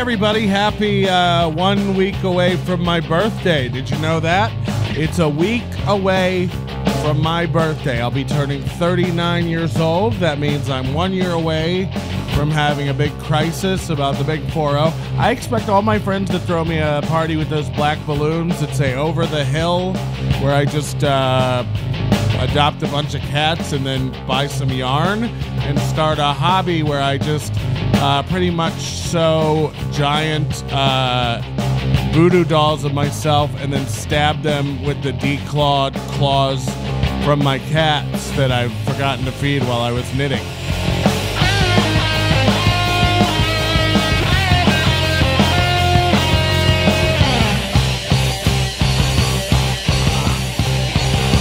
everybody. Happy 1 week away from my birthday. Did you know that? It's a week away from my birthday. I'll be turning 39 years old. That means I'm 1 year away from having a big crisis about the big 4-0. I expect all my friends to throw me a party with those black balloons that say "Over the Hill," where I just adopt a bunch of cats and then buy some yarn and start a hobby where I just pretty much sew giant voodoo dolls of myself and then stab them with the declawed claws from my cats that I've forgotten to feed while I was knitting.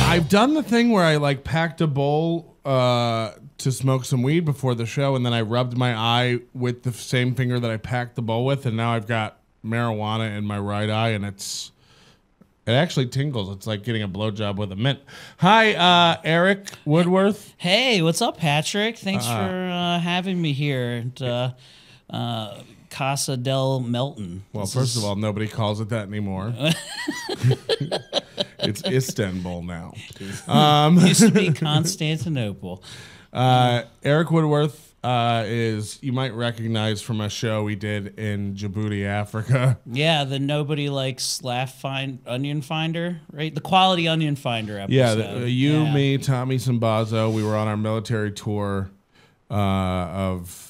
I've done the thing where I packed a bowl to smoke some weed before the show, and then I rubbed my eye with the same finger that I packed the bowl with, and now I've got marijuana in my right eye, and it actually tingles. It's like getting a blowjob with a mint. Hi, Erik Woodworth. Hey, what's up, Patrick? Thanks for having me here at Casa del Melton. Well, first of all, nobody calls it that anymore. It's Istanbul now. Used to be Constantinople. Erik Woodworth is, you might recognize from a show we did in Djibouti, Africa. Yeah, the Nobody Likes Onion Finder, right? The Quality Onion Finder episode. Yeah, me, Tommy Sambazo, we were on our military tour of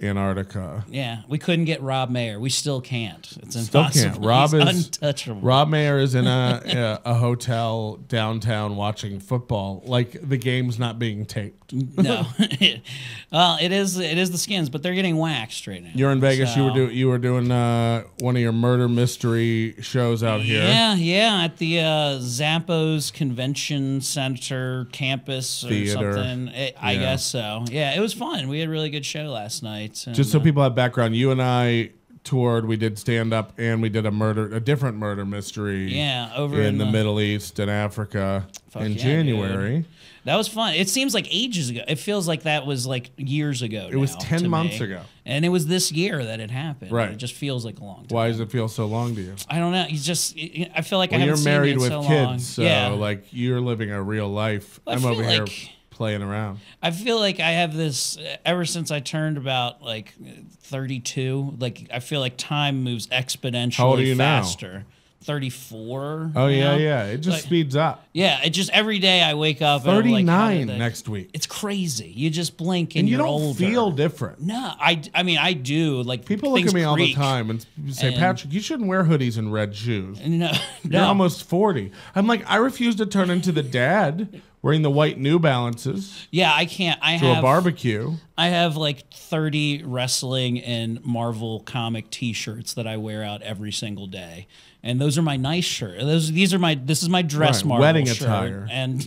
Antarctica. Yeah, we couldn't get Rob Mayer. We still can't. It's impossible. Still can't. Rob is untouchable. Rob Mayer is in a hotel downtown watching football, like the game's not being taped. No, well, it is the Skins, but they're getting waxed right now. You're in Vegas. So. You were doing one of your murder mystery shows out here. Yeah, at the Zappos Convention Center campus or Theater. something. I guess so. Yeah, it was fun. We had a really good show last night. And, just so people have background, you and I toured. We did stand up, and we did a different murder mystery. Yeah, over in the Middle East and Africa in January. Dude. That was fun. It seems like ages ago. It feels like that was like years ago. It was 10 months ago. And it was this year that it happened. Right. It just feels like a long time. Why does it feel so long to you? I don't know. I feel like I haven't you're seen married it with so kids, long. so yeah. You're living a real life. Well, I'm over here playing around. I feel like I have this ever since I turned about 32. I feel like time moves exponentially How old are you faster. Now? 34. Oh yeah. It just speeds up. Yeah, it just every day I wake up. 39 next week. It's crazy. You just blink and you you're don't older. feel different. No, I mean I do. People look at me all the time and say, Patrick, you shouldn't wear hoodies and red shoes. No, you're almost 40. I'm like, I refuse to turn into the dad wearing the white New Balances. Yeah, I can't. A barbecue. I have 30 wrestling and Marvel comic T-shirts that I wear out every single day, and those are my nice shirts. This is my dress Marvel wedding shirt. attire. And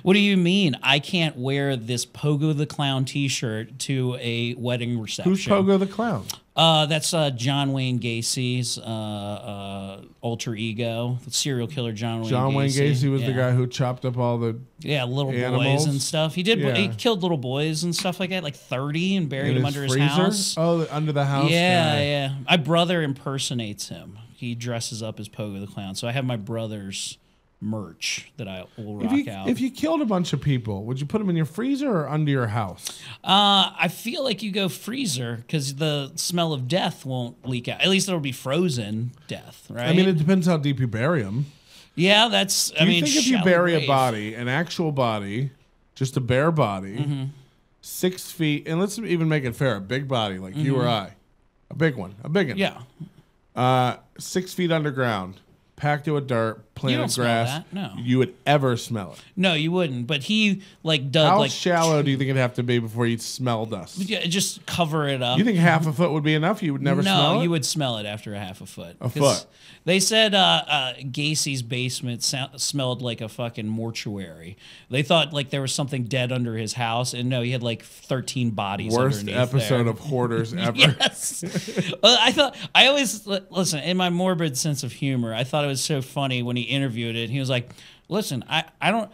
what do you mean? I can't wear this Pogo the Clown T-shirt to a wedding reception? Who's Pogo the Clown? That's John Wayne Gacy's alter ego, the serial killer John Wayne Gacy. John Wayne Gacy was the guy who chopped up all the little animals. boys and stuff. He did. Yeah. He killed little boys and stuff like that, 30, and buried them under his freezer? house. Oh, under the house. Yeah. My brother impersonates him. He dresses up as Pogo the Clown. So I have my brother's merch that I will rock out. If you killed a bunch of people, would you put them in your freezer or under your house? I feel like you go freezer because the smell of death won't leak out. At least it'll be frozen death, right? I mean, it depends how deep you bury them. Yeah, that's. Do you think if you bury a body, an actual body, just a bare body, 6 feet, and let's even make it fair, a big body like you or I, a big one, Yeah. 6 feet underground, packed it with dirt, planted grass. Smell that. No. You would ever smell it. No, you wouldn't. But he dug How shallow do you think it'd have to be before you'd smell dust? Yeah, just cover it up. You think half a foot would be enough? You would never smell it? No, you would smell it after a half a foot. A foot. They said Gacy's basement smelled like a fucking mortuary. They thought there was something dead under his house, and no, he had 13 bodies. Worst episode of Hoarders ever. Yes. I always listen in my morbid sense of humor. I thought it was so funny when he interviewed it. He was like, "Listen, I don't."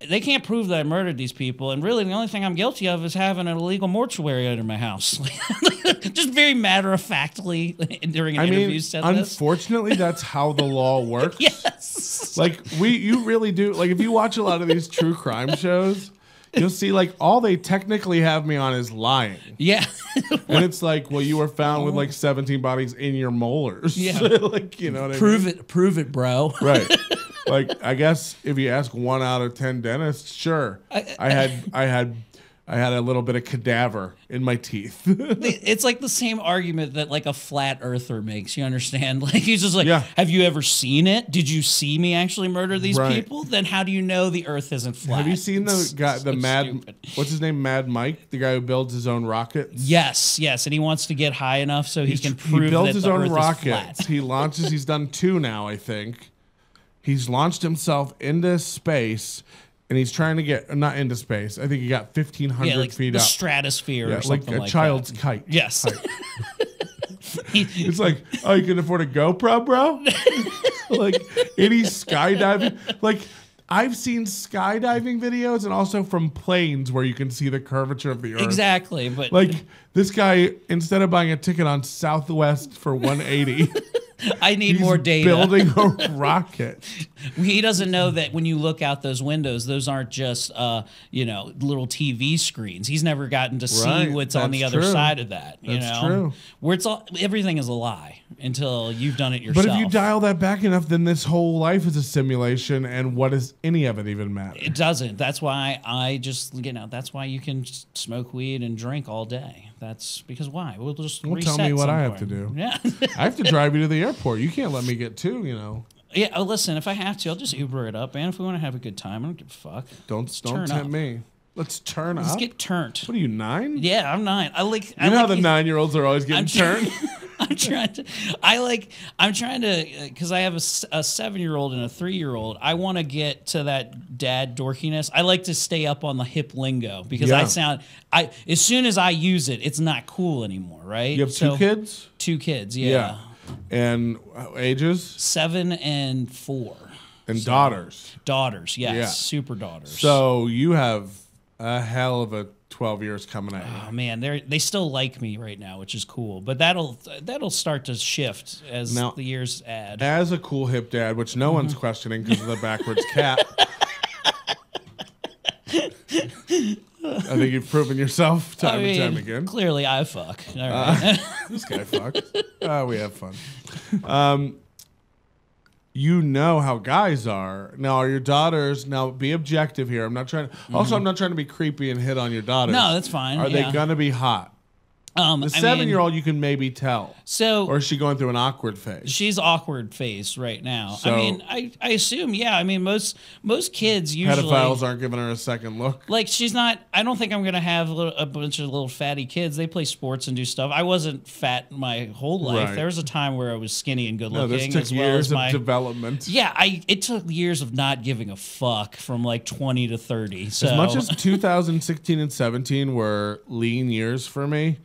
they can't prove that I murdered these people, and really the only thing I'm guilty of is having an illegal mortuary under my house. Just very matter-of-factly during an interview said this. Unfortunately, that's how the law works. Yes. Like, you really do. Like, if you watch a lot of these true crime shows, you'll see, like, all they technically have me on is lying. Yeah. And it's like, well, you were found with, like, 17 bodies in your molars. Yeah. Like, you know what I mean? Prove it, bro. Right. Like, I guess if you ask 1 out of 10 dentists, sure. I had a little bit of cadaver in my teeth. It's like the same argument that like a flat earther makes. You understand? Like he's just like, Yeah. have you ever seen it? Did you see me actually murder these Right. people? Then how do you know the Earth isn't flat? Have you seen the guy, the so Mad? stupid. What's his name? Mad Mike, the guy who builds his own rockets. Yes, and he wants to get high enough so he can prove He builds that his the own Earth is rockets. flat. He launches. He's done 2 now, I think. He's launched himself into space, and he's trying to get not into space. I think he got 1,500 Yeah, like feet the up. stratosphere Yeah, or something like a like child's that. kite. Yes. Height. It's like, oh, you can afford a GoPro, bro? Like, any skydiving? Like, I've seen skydiving videos and also from planes where you can see the curvature of the Earth. Exactly, but Like, this guy, instead of buying a ticket on Southwest for 180, I need he's more data. building a rocket. He doesn't know that when you look out those windows, those aren't just little TV screens. He's never gotten to see Right, what's on the that's other true. side of that. You That's know, true. where it's all everything is a lie until you've done it yourself. But if you dial that back enough, then this whole life is a simulation, and what does any of it even matter? it doesn't. That's why I just that's why you can smoke weed and drink all day. That's because why? We'll just Don't reset tell me what I some have to point. do. Yeah. I have to drive you to the airport. You can't let me get 2, you know. Yeah, oh, listen, if I have to, I'll just Uber it up, man. If we want to have a good time, I don't give a fuck. Don't turn tempt up. me. Let's turn Let's up. get turned. What are you, 9? Yeah, I'm 9. You know how the 9-year-olds are always getting turned? I'm trying to, because I have a 7-year-old and a 3-year-old. I want to get to that dad dorkiness. I like to stay up on the hip lingo because Yeah. as soon as I use it, it's not cool anymore, right? You have 2 kids? 2 kids, yeah. And ages? 7 and 4. And daughters. Daughters, yes. Yeah. Super daughters. So you have a hell of a 12 years coming at you. Oh man, they still like me right now, which is cool. But that'll start to shift as Now, the years add. As a cool hip dad, which no one's questioning because of the backwards cap. I think you've proven yourself time and time again. Clearly, I fuck. All right. This guy fucks. We have fun. You know how guys are. Now, are your daughters, now be objective here. I'm not trying I'm not trying to be creepy and hit on your daughters. No, that's fine. Are yeah. they going to be hot? The I mean, 7-year-old you can maybe tell. So Or is she going through an awkward phase? she's awkward phase right now. So- I mean, I assume, yeah. I mean, most kids usually Pedophiles aren't giving her a second look. like she's not. I don't think I'm gonna have a bunch of little fatty kids. They play sports and do stuff. I wasn't fat my whole life. Right. There was a time where I was skinny and good No, looking. this took as well years as my of development. yeah. It took years of not giving a fuck from like 20 to 30. So As much as 2016 and 17 were lean years for me,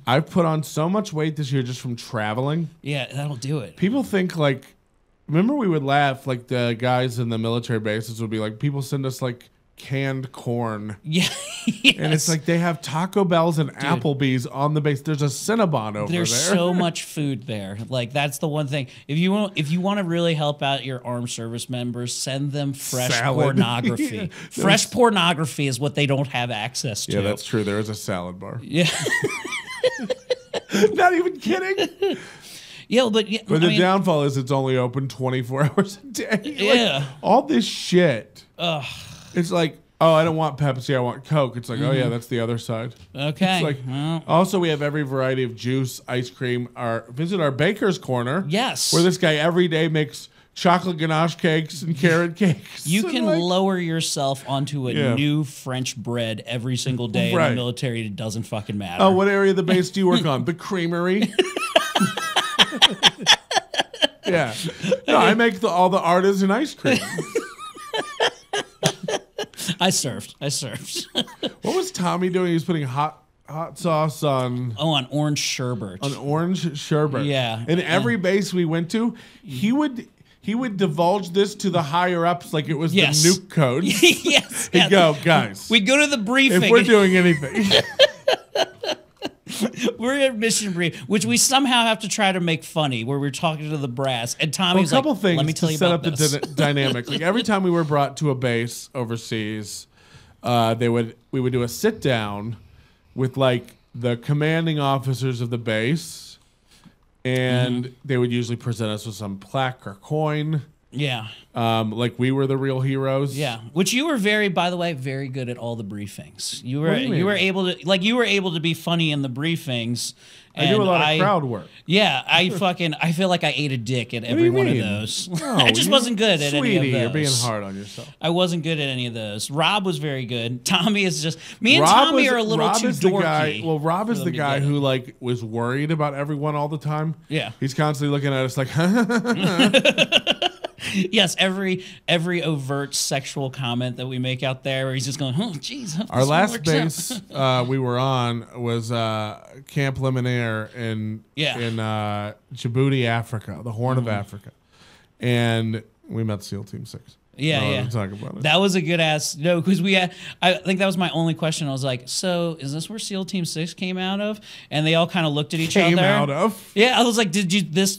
I've put on so much weight this year just from traveling. yeah, that'll do it. People think like, remember we would laugh like the guys in the military bases would be like, people send us like canned corn. Yeah, And it's like they have Taco Bells and Applebee's on the base. There's a Cinnabon over there's there. so much food there. Like that's the one thing. If you want to really help out your armed service members, send them fresh Salad. pornography. Yeah, Fresh pornography is what they don't have access to. Yeah, that's true. There is a salad bar. yeah. Not even kidding. Yeah, but But the downfall is it's only open 24 hours a day. Like, Yeah. all this shit. It's like, oh, I don't want Pepsi, I want Coke. It's like, oh yeah, that's the other side. okay. It's like, well, also we have every variety of juice, ice cream. Visit our baker's corner. yes. Where this guy every day makes chocolate ganache cakes and carrot cakes. You And can like, lower yourself onto a Yeah. new French bread every single day in Right. the military. It doesn't fucking matter. oh, what area of the base do you work on? The creamery. Yeah. No, I make all the artisan ice cream. I served. What was Tommy doing? He was putting hot sauce on Oh, on orange sherbet. orange sherbet. Yeah. And every base we went to, he would he would divulge this to the higher ups like it was Yes. the nuke codes. Yes. He'd go, guys, We'd go to the briefing. if we're doing anything. We're at mission brief, which we somehow have to try to make funny, where we're talking to the brass, and Well, Tommy's a couple like, things "Let me tell to you set about up this." the dynamic. Like every time we were brought to a base overseas, we would do a sit down with like the commanding officers of the base, and they would usually present us with some plaque or coin. Yeah. Like we were the real heroes. Yeah, which you were by the way, very good at all the briefings. You were What do you mean? you were able to be funny in the briefings. I do a lot of crowd work. Yeah, I feel like I ate a dick at do every you one of mean? those. No, I just wasn't good at any of those. You're being hard on yourself. I wasn't good at any of those. Rob was very good. Tommy is just me and Rob Tommy was- are a little Rob too is the dorky. guy. Well, Rob is for the them to guy get it. who like was worried about everyone all the time. Yeah. He's constantly looking at us like, Yes, every overt sexual comment that we make out there, where he's just going, "Oh, jeez." Our last base we were on was Camp Lemonnier in Djibouti, Africa, the Horn of Africa, and we met SEAL Team 6. Yeah. Talk about it. That was a good ass. No, because I think that was my only question. I was like, so is this where SEAL Team 6 came out of? And they all kind of looked at each other. Came out of? Yeah, I was like,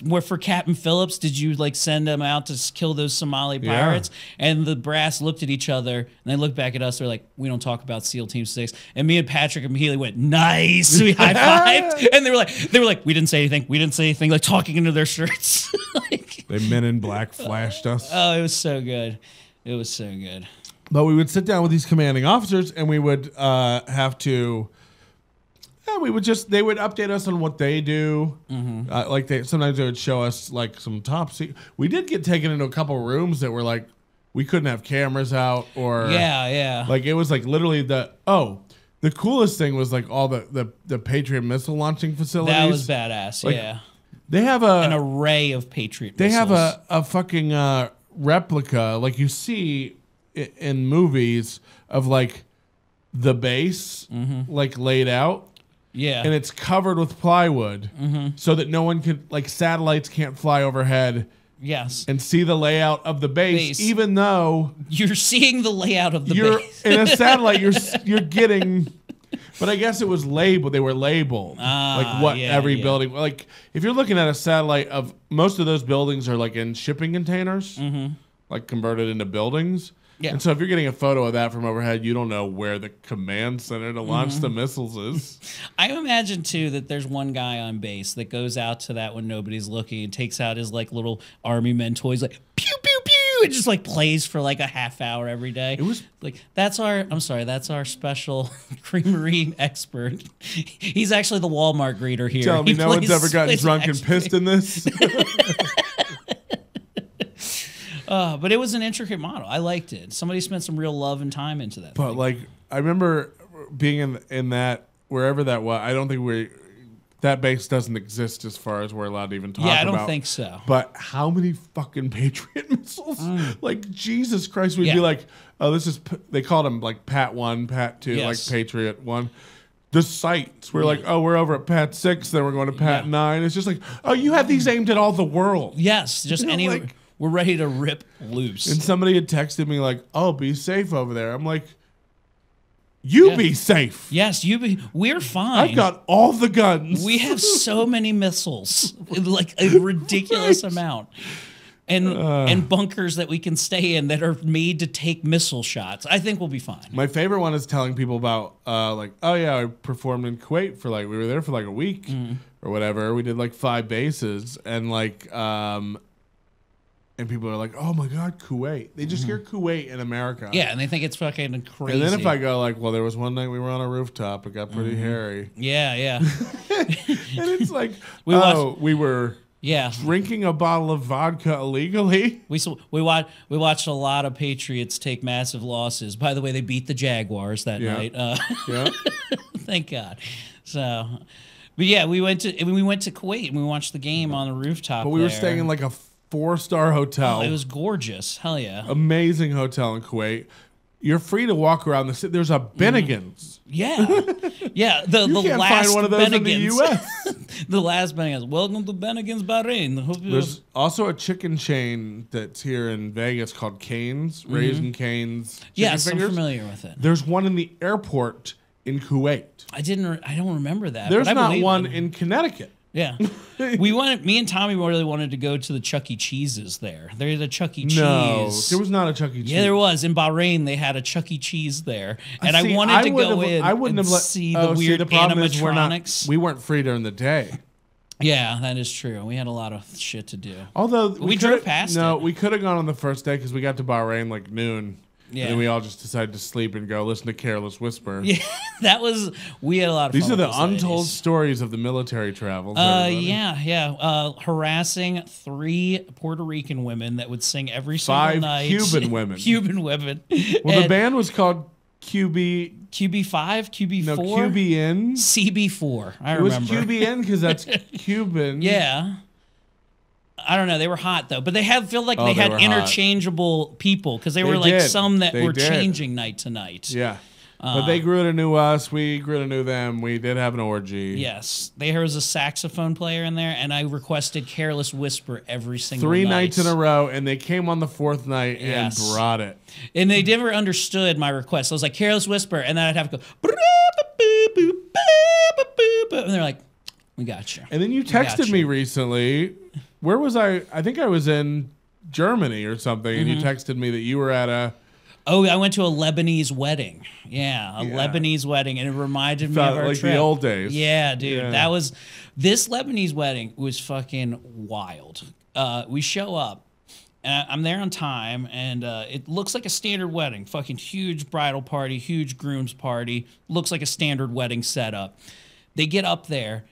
were for Captain Phillips, did you like send them out to kill those Somali pirates? And the brass looked at each other and they looked back at us. They're like, we don't talk about SEAL Team 6. And me and Patrick immediately went, nice. We high fived. And they were like, we didn't say anything. We didn't say anything. Like talking into their shirts. They Men in Black flashed us. Oh, it was so good. It was so good. But we would sit down with these commanding officers, and we would have to. Yeah, they would update us on what they do. Sometimes they would show us like some top secret. We did get taken into a couple rooms that were like we couldn't have cameras out, or like it was like literally the coolest thing was like all the Patriot missile launching facilities. That was badass. Like, yeah, they have an array of Patriot. They missiles. have a fucking replica like you see in movies of like the base like laid out. Yeah. And it's covered with plywood so that no one could, like satellites can't fly overhead. Yes. And see the layout of the base. Even though you're seeing the layout of the base. In a satellite, you're getting. But I guess it was labeled. They were labeled like what every building. Like if you're looking at a satellite of most of those buildings are like in shipping containers, like converted into buildings. Yeah. And so if you're getting a photo of that from overhead, you don't know where the command center to launch the missiles is. I imagine too that there's one guy on base that goes out to that when nobody's looking and takes out his like little army men toys, like pew pew pew, and just like plays for like a half hour every day. It was like that's our special creamery expert. He's actually the Walmart greeter here. Tell me, no one's ever gotten drunk and pissed in this. But it was an intricate model. I liked it. Somebody spent some real love and time into that. But like, I remember being in that wherever that was. I don't think that base doesn't exist as far as we're allowed to even talk about. Yeah, I don't think so. But how many fucking Patriot missiles? Like Jesus Christ, we'd be like, oh, this is. They called them like Pat 1, Pat 2, like Patriot 1. The sites. We're like, oh, we're over at Pat 6, then we're going to Pat 9. It's just like, oh, you have these aimed at all the world. Yes, just any. We're ready to rip loose. And somebody had texted me like, "Oh, be safe over there." I'm like, "You be safe." Yes, we're fine. I've got all the guns. We have so many missiles, like a ridiculous amount, and bunkers that we can stay in that are made to take missile shots. I think we'll be fine. My favorite one is telling people about like, oh yeah, I performed in Kuwait for like we were there for like a week or whatever. We did like 5 bases and like. And people are like, "Oh my God, Kuwait!" They just hear Kuwait in America. Yeah, and they think it's fucking crazy. And then if I go like, "Well, there was one night we were on a rooftop. It got pretty hairy." Yeah. And it's like, we were drinking a bottle of vodka illegally. We watched a lot of Patriots take massive losses. By the way, they beat the Jaguars that night. Thank God. So, but yeah, we went to Kuwait and we watched the game on the rooftop. But we were staying in like a 4-star hotel. Oh, it was gorgeous. Hell yeah. Amazing hotel in Kuwait. you're free to walk around the city. There's a Bennigan's. Yeah. Yeah. The can't last find one of those in the Bennigan's. U.S. The last Bennigan's. Welcome to Bennigan's Bahrain. Hope you- There's also a chicken chain that's here in Vegas called Cane's, Raising Cane's. Yes, Fingers. I'm familiar with it. There's one in the airport in Kuwait. I don't remember that. There's but I not believe one it. in Connecticut. Yeah. Me and Tommy really wanted to go to the Chuck E. Cheese's there. There's a Chuck E. No, Cheese. there was not a Chuck E. Cheese. Yeah, there was. In Bahrain, they had a Chuck E. Cheese there. And See, I wanted to go wouldn't have- in I wouldn't and have let, see the weird problem is animatronics. we weren't free during the day. Yeah, that is true. We had a lot of shit to do. Although we drove past No, it. we could have gone on the first day because we got to Bahrain like noon. Yeah. And then we all just decided to sleep and go listen to Careless Whisper. Yeah, we had a lot of These fun are the with those untold ladies. stories of the military travels. everybody. Yeah. Harassing 3 Puerto Rican women that would sing every single 5 night. Cuban women. Cuban women. Well, the band was called QB. QB5, QB4, No, QBN. CB4. I It was remember. QBN because that's Cuban. Yeah. I don't know. They were hot though, but they felt like they they had were hot. interchangeable people because they were like did. some that They were did. changing night to night. Yeah. But they grew to know us. We grew to know them. We did have an orgy. Yes, there was a saxophone player in there, and I requested "Careless Whisper" every single 3 night. nights in a row, and they came on the 4th night Yes. and brought it. And they never understood my request. I was like, "Careless Whisper," and then I'd have to go, and they're like, "We got you." And then you texted me recently. Where was I? I think I was in Germany or something, and you texted me that you were at a. Oh, I went to a Lebanese wedding. Yeah, a Lebanese wedding, and it reminded me of our like trip. the old days. Yeah, dude, Yeah. This Lebanese wedding was fucking wild. We show up, and I'm there on time, and it looks like a standard wedding. Fucking huge bridal party, huge groom's party. Looks like a standard wedding setup. They get up there,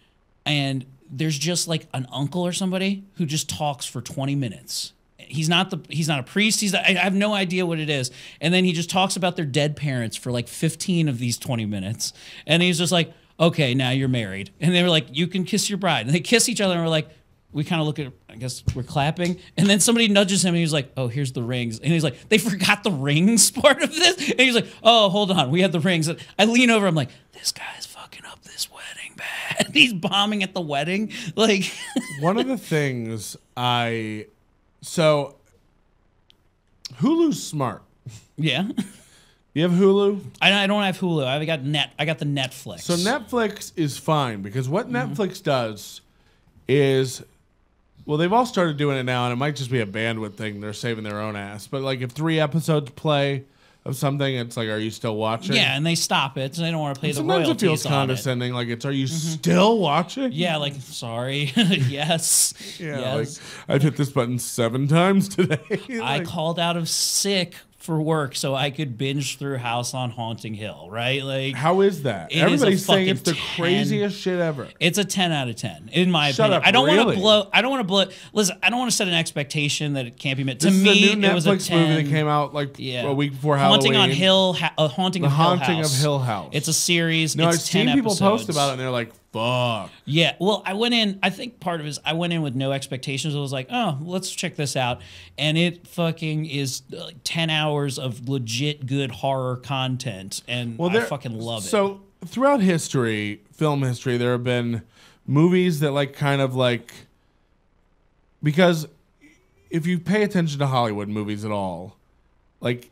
and there's just like an uncle or somebody who just talks for 20 minutes. He's not a priest. I have no idea what it is. And then he just talks about their dead parents for like 15 of these 20 minutes. And he's just like, okay, now you're married. And they were like, you can kiss your bride. And they kiss each other and we're like, we kind of look at, I guess we're clapping. And then somebody nudges him and he's like, oh, here's the rings. And he's like, they forgot the rings part of this. And he's like, oh, hold on. We have the rings. And I lean over. I'm like, this guy's fucking up this wedding bad. He's bombing at the wedding. Like, One of the things So, Hulu's smart. yeah. You have Hulu? I don't have Hulu. I got the Netflix. So Netflix is fine because what Netflix does is, well, they've all started doing it now, and it might just be a bandwidth thing. They're saving their own ass. But like, if 3 episodes play of something, it's like, are you still watching? Yeah, and they stop it, so they don't want to pay the Sometimes royalties it feels on it. condescending. Like, are you still watching? Yeah, like, sorry. Yes. Yeah, Yes. like I've hit this button 7 times today. I Like, called out of sick for work so I could binge through House on Haunting Hill, right? Like, how is that? It is Everybody's a saying it's the fucking 10. craziest shit ever. it's a 10 out of 10 in my Shut opinion. up, I don't want really? to blow. Listen, I don't want to set an expectation that it can't be met. This To is me, a new it was a Netflix 10. movie that came out like Yeah. a week before Halloween. Haunting of Hill of Hill House. It's a series. No, it's I've seen 10 people episodes. post about it, and they're like, "Fuck." Yeah, well, I went in. I think part of it is I went in with no expectations. I was like, oh, let's check this out, and it fucking is 10 hours of legit good horror content, and I fucking love it. So throughout history, film history, there have been movies that like kind of like, because if you pay attention to Hollywood movies at all, like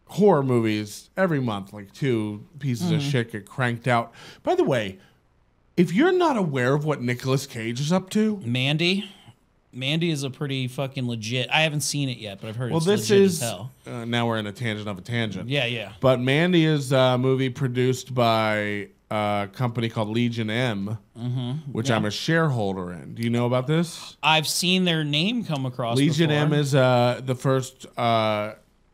horror movies every month, like 2 pieces of shit get cranked out. By the way, if you're not aware of what Nicolas Cage is up to, Mandy is a pretty fucking legit. I haven't seen it yet, but I've heard well, it's this legit is as hell. now we're in a tangent of a tangent. Yeah. But Mandy is a movie produced by a company called Legion M, which I'm a shareholder in. Do you know about this? I've seen their name come across. Legion before. M is the first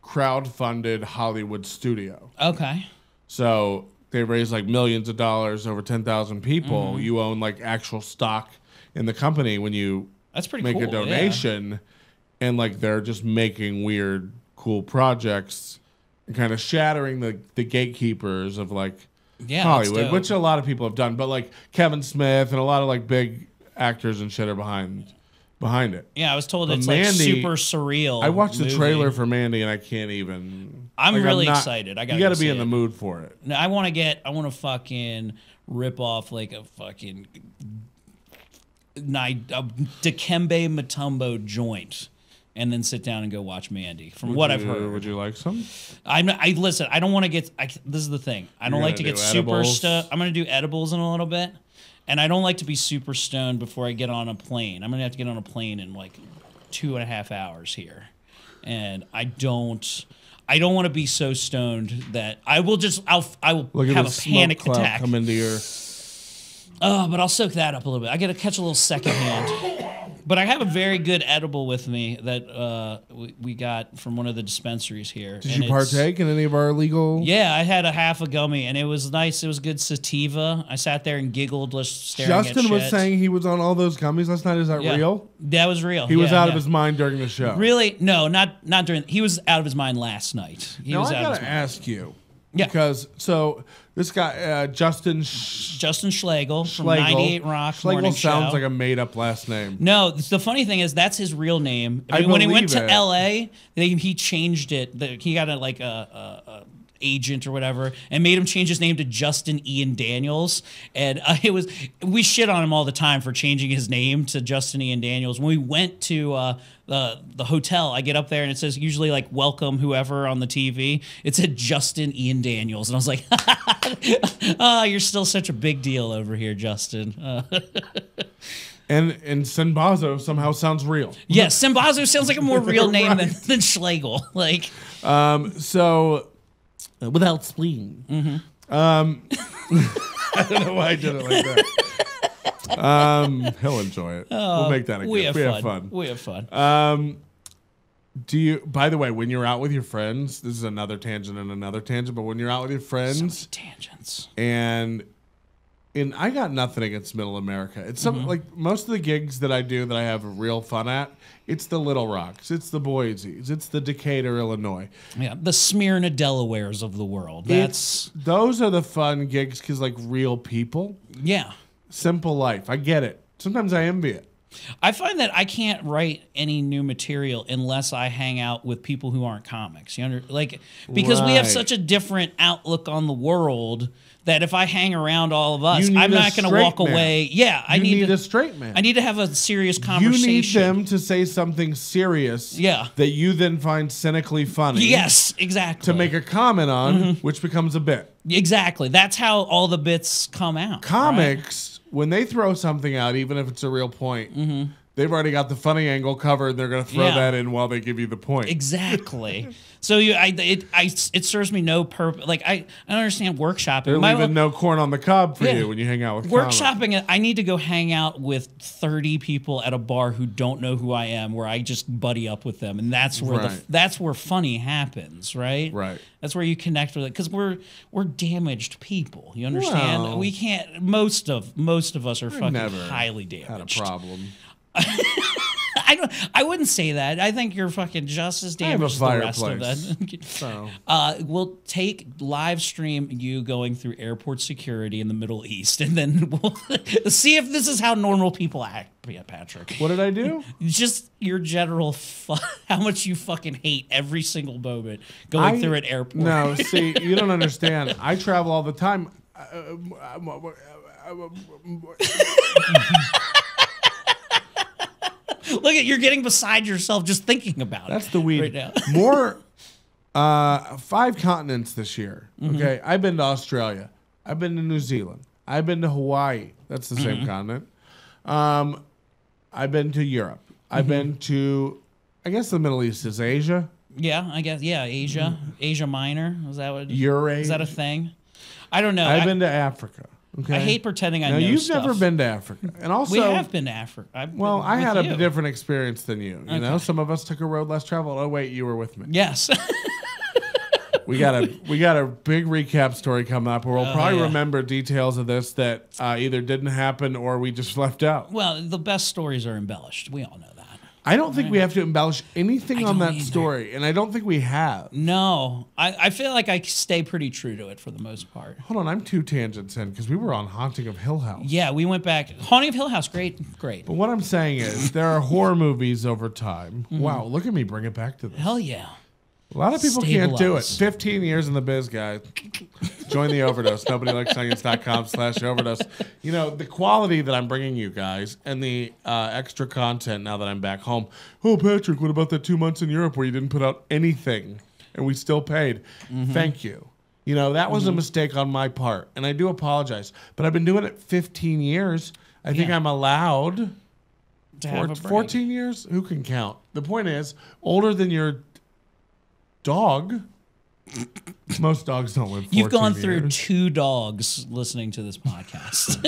crowd-funded Hollywood studio. Okay. So they raise like millions of dollars, over 10,000 people. You own like actual stock in the company when you That's pretty make cool. a donation, and like they're just making weird, cool projects and kind of shattering the gatekeepers of like Yeah, that's Hollywood, dope. which a lot of people have done. But like Kevin Smith and a lot of like big actors and shit are behind behind it. Yeah, I was told But it's Mandy, like super surreal. I watched the movie. trailer for Mandy, and I can't even. I'm really excited. You got to be in the mood for it. No, I want to fucking rip off like a fucking Dikembe Mutombo joint, and then sit down and go watch Mandy. From what I've heard, would you like some? Listen. I don't want to get. This is the thing. I don't like to get super stoned. I'm gonna do edibles in a little bit, and I don't like to be super stoned before I get on a plane. I'm gonna have to get on a plane in like 2.5 hours here, and I don't want to be so stoned that I will have a panic attack. Come into your. But I'll soak that up a little bit. I got to catch a little secondhand. But I have a very good edible with me that we got from one of the dispensaries here. Did you partake in any of our illegal? Yeah, I had a half a gummy, and it was nice. It was good sativa. I sat there and giggled just staring at shit. Justin was saying he was on all those gummies last night. Is that real? That was real. He was out of his mind during the show. Really? No, not during. He was out of his mind last night. I got to ask you. Yeah. Because, this guy, Justin Schlegel from 98 Rock Morning Show. Sounds like a made-up last name. No, the funny thing is that's his real name. When he went to L.A., he changed it. He got a agent or whatever and made him change his name to Justin Ian Daniels. And we shit on him all the time for changing his name to Justin Ian Daniels. When we went to the hotel, I get up there and it says usually like welcome whoever on the TV. It said Justin Ian Daniels. And I was like, you're still such a big deal over here, Justin. And Simbazo somehow sounds real. Yeah, Simbazo sounds like a more real name than Schlegel. Like, without spleen. Mm-hmm. I don't know why I did it like that. He'll enjoy it. We'll make that a We have fun. We have fun. Do you? By the way, when you're out with your friends, this is another tangent and another tangent. But when you're out with your friends, so many tangents, and I got nothing against Middle America. It's like most of the gigs that I do that I have real fun at. It's the Little Rocks, it's the Boise's, it's the Decatur, Illinois. Yeah, the Smyrna, Delawares of the world. Those are the fun gigs because like real people. Yeah, simple life. I get it. Sometimes I envy it. I find that I can't write any new material unless I hang out with people who aren't comics. Because we have such a different outlook on the world that if I hang around all of us, I'm not going to walk away. Yeah, I need a straight man. I need to have a serious conversation. You need them to say something serious. Yeah. That you then find cynically funny. Yes, exactly. To make a comment on, which becomes a bit. Exactly. That's how all the bits come out. Comics, when they throw something out, even if it's a real point, they've already got the funny angle covered. And they're going to throw that in while they give you the point. Exactly. So it serves me no purpose. Like I don't understand workshopping. They're leaving no corn on the cob for you when you hang out with workshopping. I need to go hang out with 30 people at a bar who don't know who I am, where I just buddy up with them, and that's where that's where funny happens, right? Right. That's where you connect with it because we're damaged people. You understand? Well, we can't. Most of us are fucking highly damaged. Had a problem. I wouldn't say that. I think you're fucking just as damaged as the rest of that. So. We'll live stream you going through airport security in the Middle East, and then we'll see if this is how normal people act. Yeah, Patrick. What did I do? Just your general how much you fucking hate every single moment going through an airport. No, see, you don't understand. I travel all the time. Look you're getting beside yourself just thinking about it. That's the weed. Right now. More 5 continents this year. Okay, I've been to Australia. I've been to New Zealand. I've been to Hawaii. That's the same continent. I've been to Europe. I've been to, I guess the Middle East is Asia. Yeah, I guess. Yeah, Asia. Asia Minor. Is that what? Eurasia. Is that a thing? I don't know. I've been to Africa. Okay. I hate pretending I know you've stuff. never been to Africa, and also we have been to Africa. I had a different experience than you. You know, some of us took a road less traveled. Oh wait, you were with me. Yes. we got a big recap story coming up where we'll probably remember details of this that either didn't happen or we just left out. Well, the best stories are embellished. We all know that. I don't think we have to embellish anything on that either. story, and I don't think we have. No, I feel like I stay pretty true to it for the most part. Hold on, I'm 2 tangents in because we were on Haunting of Hill House. Yeah, we went back. Haunting of Hill House, great. But what I'm saying is there are horror movies over time. Wow, look at me bring it back to this. Hell yeah. A lot of people can't do it. Stabilize. 15 years in the biz, guys. Join the Overdose. NobodyLikesScience.com/overdose. You know, the quality that I'm bringing you guys and the extra content now that I'm back home. Oh, Patrick, what about that 2 months in Europe where you didn't put out anything and we still paid? Thank you. You know, that was a mistake on my part, and I do apologize. But I've been doing it 15 years. I think I'm allowed To have a break. 14 years? Who can count? The point is, older than your dog. Most dogs don't live 14 You've gone through years. 2 dogs listening to this podcast.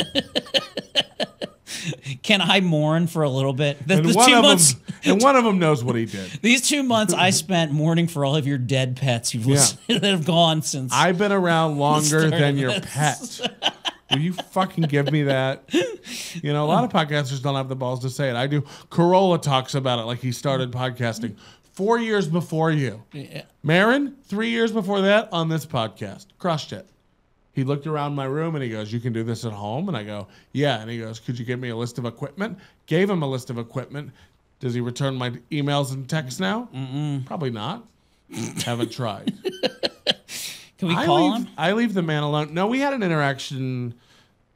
Can I mourn for a little bit? And one of them knows what he did. These 2 months I spent mourning for all of your dead pets you've listened, that have gone since. I've been around longer Start than your this. pet. Will you fucking give me that? You know, a lot of podcasters don't have the balls to say it. I do. Corolla talks about it like he started podcasting 4 years before you. Yeah. Marin, 3 years before that on this podcast. Crushed it. He looked around my room and he goes, "You can do this at home?" And I go, "Yeah." And he goes, "Could you give me a list of equipment?" Gave him a list of equipment. Does he return my emails and texts now? Probably not. Haven't tried. Can we call him? I leave the man alone. No, we had an interaction.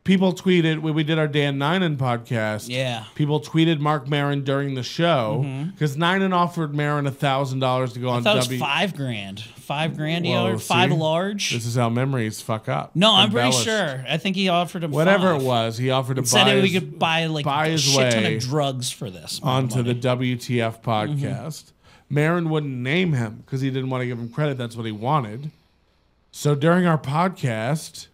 People tweeted when we did our Dan Ninen podcast. Yeah. People tweeted Mark Maron during the show because Ninen offered Maron $1,000 to go on I thought it was $5,000. $5,000 he Whoa, offered? 5 see? large? This is how memories fuck up. No, I'm pretty Embellish. sure. I think he offered him Whatever 5. it was, he offered to Said buy that we his, could buy like buy a his shit ton way of drugs for this. onto the money. WTF podcast. Maron wouldn't name him because he didn't want to give him credit. That's what he wanted. So during our podcast,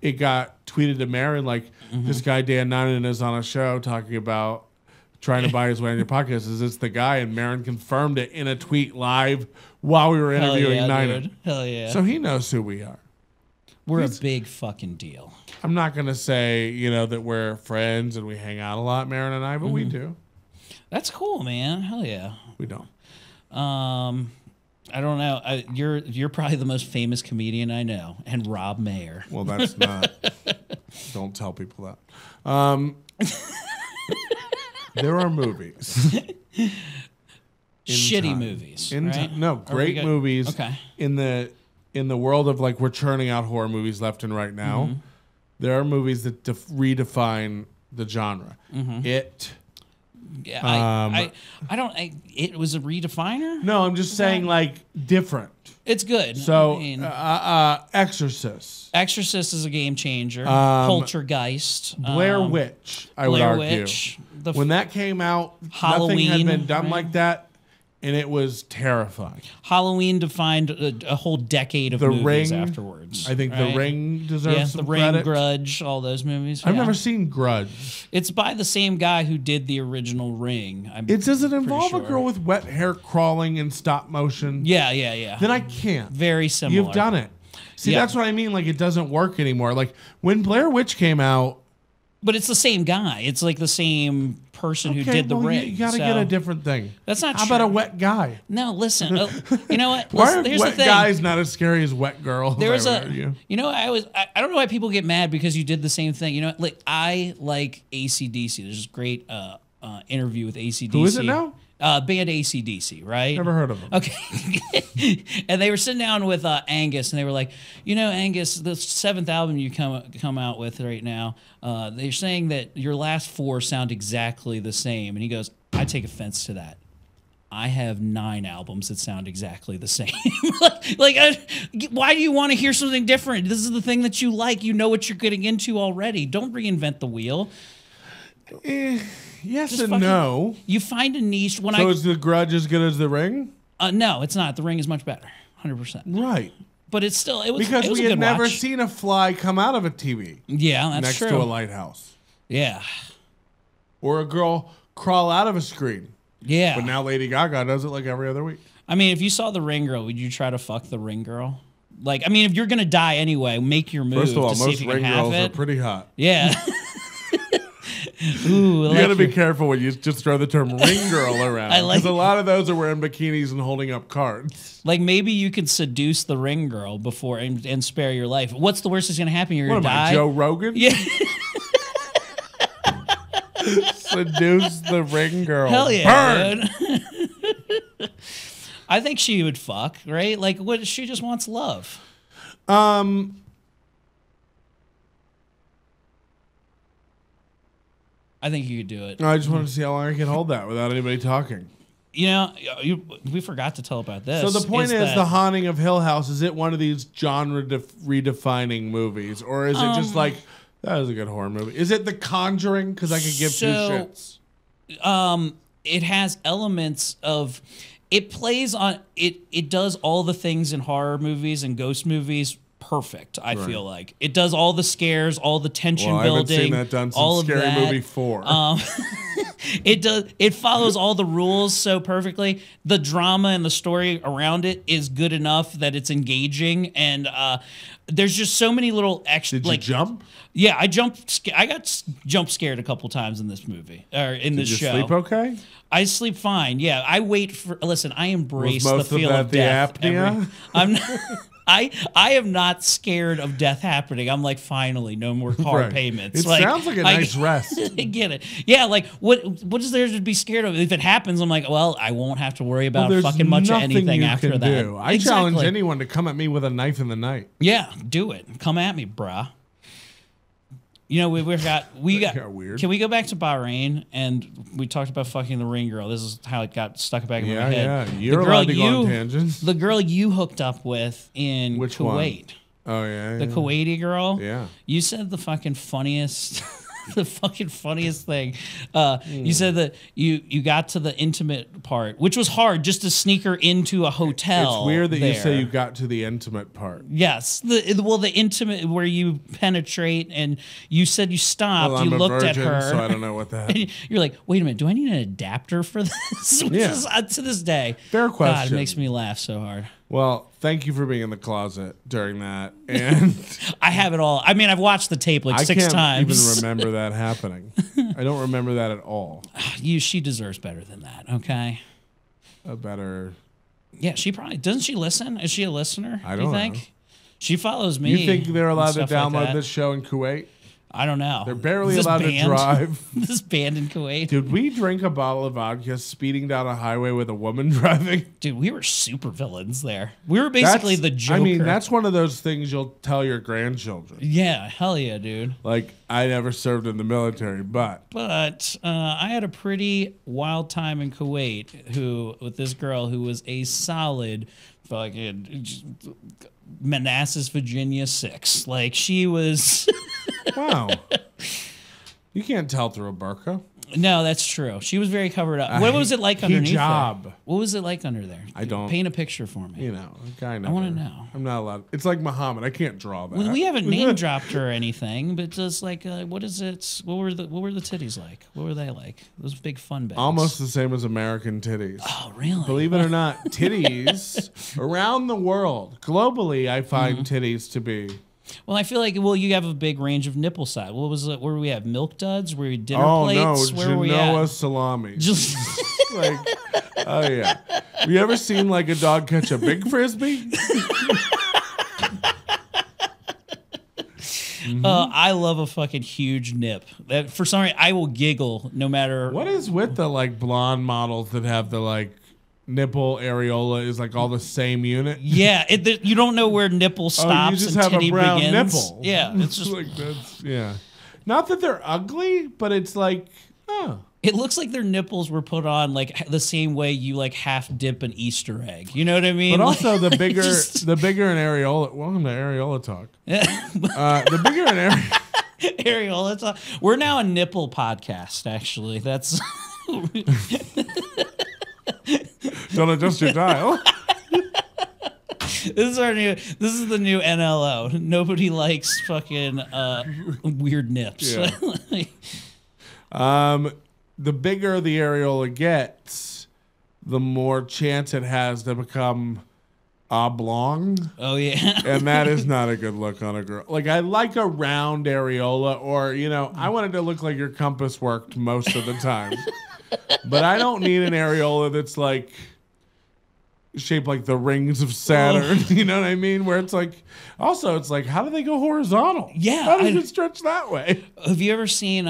it got tweeted to Maron like, this guy Dan Ninen is on a show talking about trying to buy his way on your podcast. Is this the guy? And Maron confirmed it in a tweet live while we were Hell interviewing yeah, Ninen. dude. Hell yeah. So he knows who we are. We're a big fucking deal. I'm not going to say, you know, that we're friends and we hang out a lot, Maron and I, but we do. That's cool, man. Hell yeah. We don't. I don't know. You're probably the most famous comedian I know, and Rob Mayer. Well, that's not. Don't tell people that. There are movies. Shitty time. movies. In right? ti- no, Or great we movies. Okay. In the world of like we're churning out horror movies left and right now. There are movies that redefine the genre. It. Yeah, I don't. It was a redefiner. No, I'm just saying like different. It's good. So, I mean, Exorcist, Exorcist is a game changer. Poltergeist, Blair Witch. I would Blair argue. Witch, When that came out, nothing Halloween, had been done right? like that, and it was terrifying. Halloween defined a whole decade of The movies Ring, I afterwards. think right? The Ring deserves Yeah, some The Ring, credit. Grudge, all those movies. I've yeah. never seen Grudge. It's by the same guy who did the original Ring. Does it involve sure. a girl with wet hair crawling in stop motion? Yeah. Then I can't. Very similar. You've done it. See, Yeah. that's what I mean. Like, it doesn't work anymore. Like, when Blair Witch came out, But it's the same guy. It's like the same person who did the well, Ring. You got to so- get a different thing. That's not How true. about a wet guy? No, listen. You know what? Why are Here's the wet thing. guys not as scary as wet girls? There was I would argue. you know, I don't know why people get mad because you did the same thing. You know, like I like AC/DC. There's this great interview with AC/DC. Who is it now? Band AC/DC, right? Never heard of them. Okay. And they were sitting down with Angus, and they were like, you know, Angus, the 7th album you come out with right now, they're saying that your last 4 sound exactly the same. And he goes, I take offense to that. I have 9 albums that sound exactly the same. Why do you want to hear something different? This is the thing that you like. You know what you're getting into already. Don't reinvent the wheel. Yes Just and fucking- no. You find a niche. So is The Grudge as good as The Ring? No, it's not. The Ring is much better, 100%. Right. But it's still, it was Because it was we a had good never watch. seen a fly come out of a TV Yeah, that's next true. to a lighthouse. Yeah, Or a girl crawl out of a screen. yeah. But now Lady Gaga does it like every other week. I mean, if you saw the Ring Girl, would you try to fuck the Ring Girl? Like, I mean, if you're gonna die anyway, make your move First of all, to see most if you can ring have girls it. are pretty hot. Yeah. Ooh, You got to be careful when you just throw the term ring girl around. Because a lot of those are wearing bikinis and holding up cards. Like maybe you can seduce the ring girl before and spare your life. What's the worst that's going to happen? You're going to die. Joe Rogan? Yeah. Seduce the ring girl. Hell yeah. Burn! I think she would fuck, right? Like, what? She just wants love. I think you could do it. I just wanted to see how long I can hold that without anybody talking. You know, we forgot to tell about this. So the point is The Haunting of Hill House, is it one of these genre redefining movies? Or is it just like, that was a good horror movie? Is it The Conjuring? Because I could give two shits. It has elements of... It plays on... It does all the things in horror movies and ghost movies perfect, I feel like. It does all the scares, all the tension building. I haven't seen that done since Scary Movie 4. It follows all the rules so perfectly. The drama and the story around it is good enough that it's engaging, and there's just so many little extra. Did you jump? Yeah, I jumped. I got jump scared a couple times in this movie or in this show. Did you sleep okay? I sleep fine. Yeah, I wait for. Listen, I embrace the feel of death. The apnea? I'm not. I am not scared of death happening. I'm like, finally, no more car payments. It sounds like a nice rest. I get it. Yeah, like what is there to be scared of? If it happens, I'm like, well, I won't have to worry about fucking much of anything after that. I challenge anyone to come at me with a knife in the night. Yeah, do it. Come at me, bruh. You know, we got weird. Can we go back to Bahrain? And we talked about fucking the ring girl. This is how it got stuck back in my head. Yeah, you're allowed to go on tangents. The girl you hooked up with in Which Kuwait. One? Oh yeah, the Kuwaiti girl. Yeah, you said the fucking funniest. The fucking funniest thing. You said that you got to the intimate part, which was hard, just to sneak her into a hotel. It's weird that you say you got to the intimate part. Yes, the intimate where you penetrate, and you said you stopped. Well, you looked virgin, at her, so I don't know what that. You're like, wait a minute, do I need an adapter for this? Which is, to this day, fair question. God, it makes me laugh so hard. Well, thank you for being in the closet during that. And I have it all. I mean, I've watched the tape like 6 times. I can't even remember that happening. I don't remember that at all. She deserves better than that, okay? A better... Yeah, she probably... Doesn't she listen? Is she a listener, I don't think? know. She follows me. You think they're allowed to download this show in Kuwait? I don't know. They're barely allowed to drive. This band in Kuwait. Did we drink a bottle of vodka speeding down a highway with a woman driving? Dude, we were super villains there. We were basically the Joker. I mean, that's one of those things you'll tell your grandchildren. Yeah, hell yeah, dude. Like, I never served in the military, but... But I had a pretty wild time in Kuwait with this girl who was a solid fucking... Manassas, Virginia 6. Like, she was... Wow. You can't tell through a burqa. No, that's true. She was very covered up. What was it like underneath hijab. there? What was it like under there? I don't... Paint a picture for me. You know, kind of. I want to know. I'm not allowed. It's like Muhammad. I can't draw that. Well, we haven't name dropped her or anything, but just like, what is it? What were the titties like? What were they like? Those big fun bags. Almost the same as American titties. Oh, really? Believe it or not, titties around the world, globally, I find titties to be... Well, I feel like you have a big range of nipple size. What was it? Where we have milk duds? Where we dinner plates? No, where were we Genoa at? salami. Just like, oh yeah. Have you ever seen like a dog catch a big frisbee? I love a fucking huge nip. That for some reason I will giggle no matter. What is with the like blonde models that have the like nipple areola is like all the same unit? Yeah, you don't know where nipple stops you just and have titty a brown begins. nipple. Yeah, it's just like yeah. Not that they're ugly, but it's like, oh. It looks like their nipples were put on like the same way you like half dip an Easter egg. You know what I mean? But also the bigger an areola. Welcome to areola talk. The bigger an areola talk. We're now a nipple podcast. Actually, that's. Don't adjust your dial. This is the new NLO. Nobody likes fucking weird nips. Yeah. The bigger the areola gets, the more chance it has to become oblong. Oh yeah. And that is not a good look on a girl. Like, I like a round areola, or, you know, I want it to look like your compass worked most of the time. But I don't need an areola that's like shaped like the rings of Saturn. You know what I mean? Where it's like, also, it's like, how do they go horizontal? Yeah. How does it stretch that way? Have you ever seen,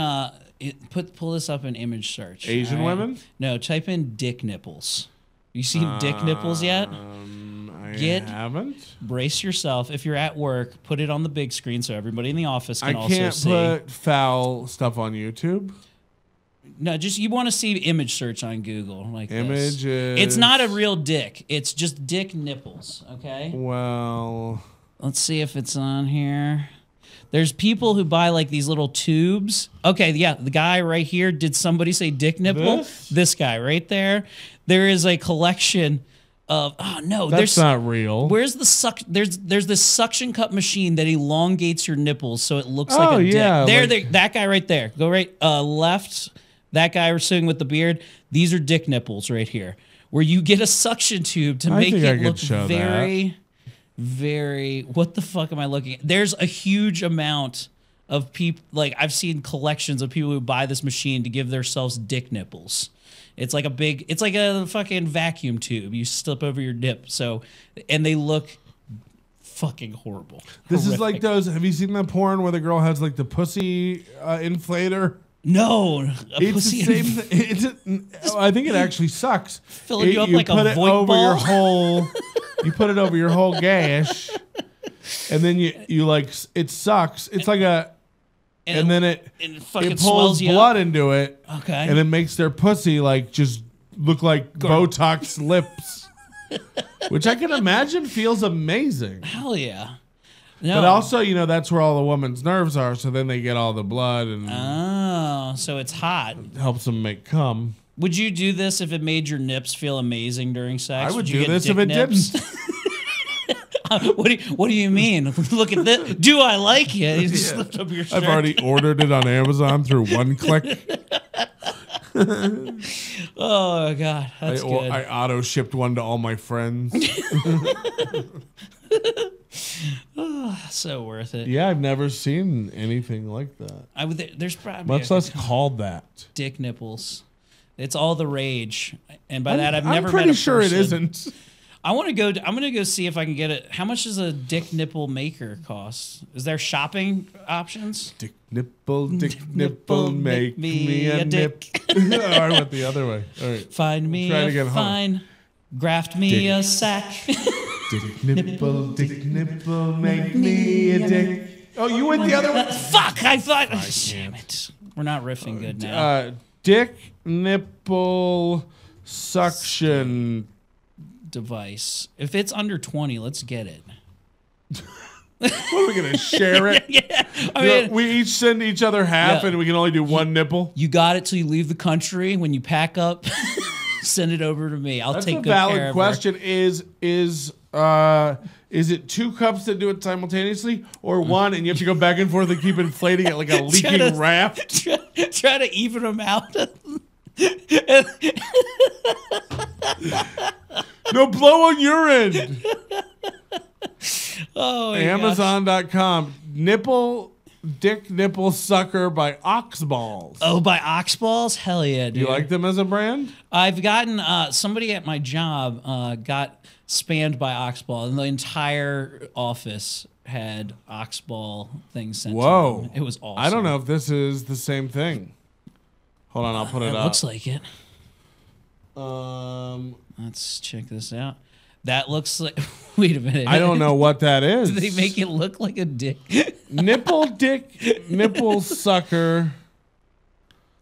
pull this up in image search. Asian women? No, type in dick nipples. You seen dick nipples yet? I haven't. Brace yourself. If you're at work, put it on the big screen so everybody in the office can also see. I can't put foul stuff on YouTube. No, just you want to see image search on Google like images. It's not a real dick. It's just dick nipples. Okay. Well, let's see if it's on here. There's people who buy like these little tubes. Okay, yeah, the guy right here. Did somebody say dick nipple? This guy right there. There is a collection of. Oh no, that's not real. Where's the suck? There's this suction cup machine that elongates your nipples so it looks like a dick. There, that guy right there. Go right left. That guy sitting with the beard. These are dick nipples right here, where you get a suction tube to make it look very. What the fuck am I looking at? There's a huge amount of people, like I've seen collections of people who buy this machine to give themselves dick nipples. It's like a fucking vacuum tube. You slip over your dip. So, and they look fucking horrible. This is like those, have you seen that porn where the girl has like the pussy inflator? No, it's the same. I think it actually sucks. Filling you up like a void ball. You put it over your whole gash, and then you like it sucks. It's like a, and then it pulls blood into it. Okay, and it makes their pussy like just look like Botox lips, which I can imagine feels amazing. Hell yeah. No. But also, you know, that's where all the woman's nerves are, so then they get all the blood and so it's hot. It helps them make cum. Would you do this if it made your nips feel amazing during sex? I would do this if it didn't. What do you mean? Look at this. Do I like it? You just lift up your shirt. I've already ordered it on Amazon through one click. Oh God, that's good. I auto shipped one to all my friends. Oh, so worth it. Yeah, I've never seen anything like that. There's probably much less called that. Dick nipples. It's all the rage, and by that I've never. I'm pretty met a sure person. it isn't. I'm gonna go see if I can get it. How much does a dick nipple maker cost? Is there shopping options? Dick nipple, make me a dick. Oh, I went the other way. All right. Find me a fine, graft me a sack. Dick nipple, make me a dick. Oh, you went the other way? Fuck, I thought. Damn it. We're not riffing good now. Dick nipple suction device. If it's under 20, let's get it. What are we going to share it? Yeah. I mean, we each send each other half and we can only do one nipple? You got it till you leave the country. When you pack up, send it over to me. I'll take good care of her. That's a valid question. Is it 2 cups that do it simultaneously, or one, and you have to go back and forth and keep inflating it like a leaking raft? Try to even them out. No, blow on your end. Oh, Amazon.com. Dick nipple sucker by Oxballs. Oh, by Oxballs? Hell yeah, dude. You like them as a brand? I've gotten somebody at my job got spammed by Oxball, and the entire office had Oxball things sent to them. It was awesome. I don't know if this is the same thing. Hold on, I'll put it up. Looks like it. Let's check this out. That looks like. Wait a minute. I don't know what that is. Do they make it look like a dick? Nipple sucker.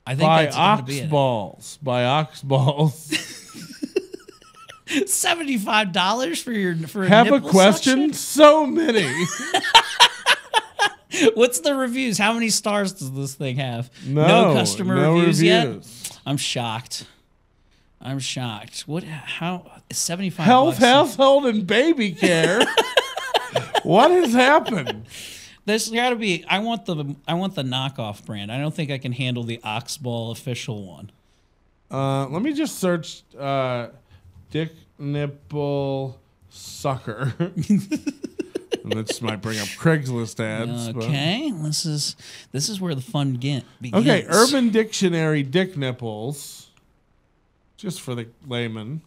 I think by that's gonna be it. By Oxballs. $75 for a Have nipple a question? Suction? So many. What's the reviews? How many stars does this thing have? No customer reviews yet? I'm shocked. What? How? 75. Health, household, and baby care. What has happened? There's got to be. I want the knockoff brand. I don't think I can handle the Oxball official one. Let me just search dick nipple sucker. And this might bring up Craigslist ads. Okay, this is where the fun begins. Okay, Urban Dictionary dick nipples. Just for the layman.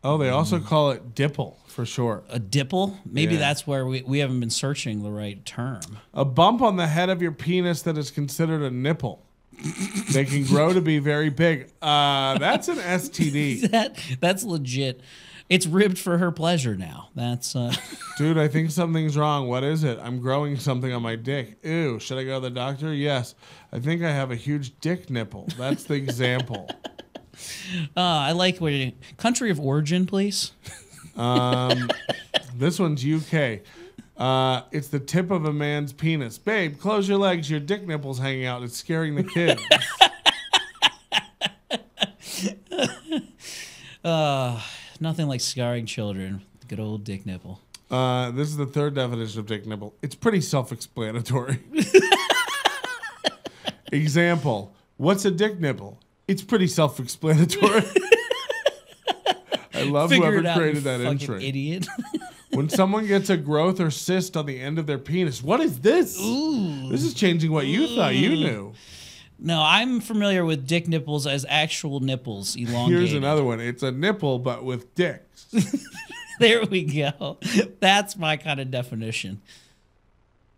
Oh, they also call it dipple for short. A dipple? Maybe that's where we haven't been searching the right term. A bump on the head of your penis that is considered a nipple. They can grow to be very big. That's an STD. That's legit. It's ribbed for her pleasure now. That's Dude, I think something's wrong. What is it? I'm growing something on my dick. Ew, should I go to the doctor? Yes. I think I have a huge dick nipple. That's the example. I like country of origin, please. This one's UK. It's the tip of a man's penis. Babe, close your legs. Your dick nipple's hanging out. It's scaring the kids. Nothing like scarring children. Good old dick nipple. This is the third definition of dick nipple. It's pretty self-explanatory. Example. What's a dick nipple? It's pretty self-explanatory. I love whoever created that entry. Idiot. When someone gets a growth or cyst on the end of their penis. What is this? Ooh. This is changing what you thought you knew. No, I'm familiar with dick nipples as actual nipples elongated. Here's another one. It's a nipple, but with dicks. There we go. That's my kind of definition.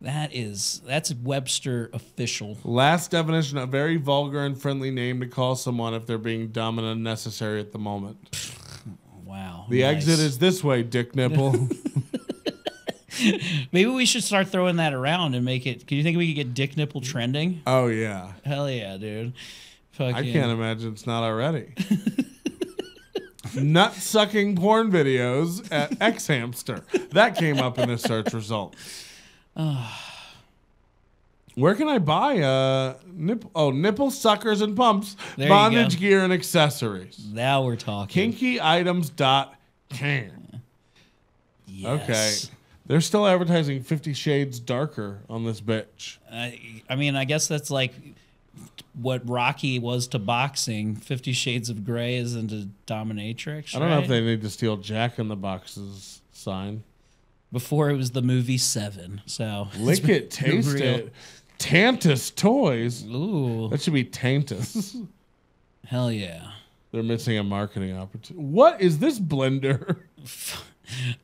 That's Webster official. Last definition, a very vulgar and friendly name to call someone if they're being dumb and unnecessary at the moment. Wow. The exit is this way, dick nipple. Maybe we should start throwing that around and make it. Can you think we could get dick nipple trending? Oh, yeah. Hell yeah, dude. I can't imagine it's not already. Nut sucking porn videos at X Hamster. That came up in the search result. Where can I buy nipple suckers and pumps, there bondage gear and accessories? Now we're talking. KinkyItems.com. Yes. Okay. They're still advertising 50 Shades Darker on this bitch. I mean, I guess that's like what Rocky was to boxing. 50 Shades of Grey is into dominatrix. I don't know if they need to steal Jack in the Box's sign. Before it was the movie Seven. So lick it, taste it. Tantus Toys. Ooh. That should be Tantus. Hell yeah. They're missing a marketing opportunity. What is this blender?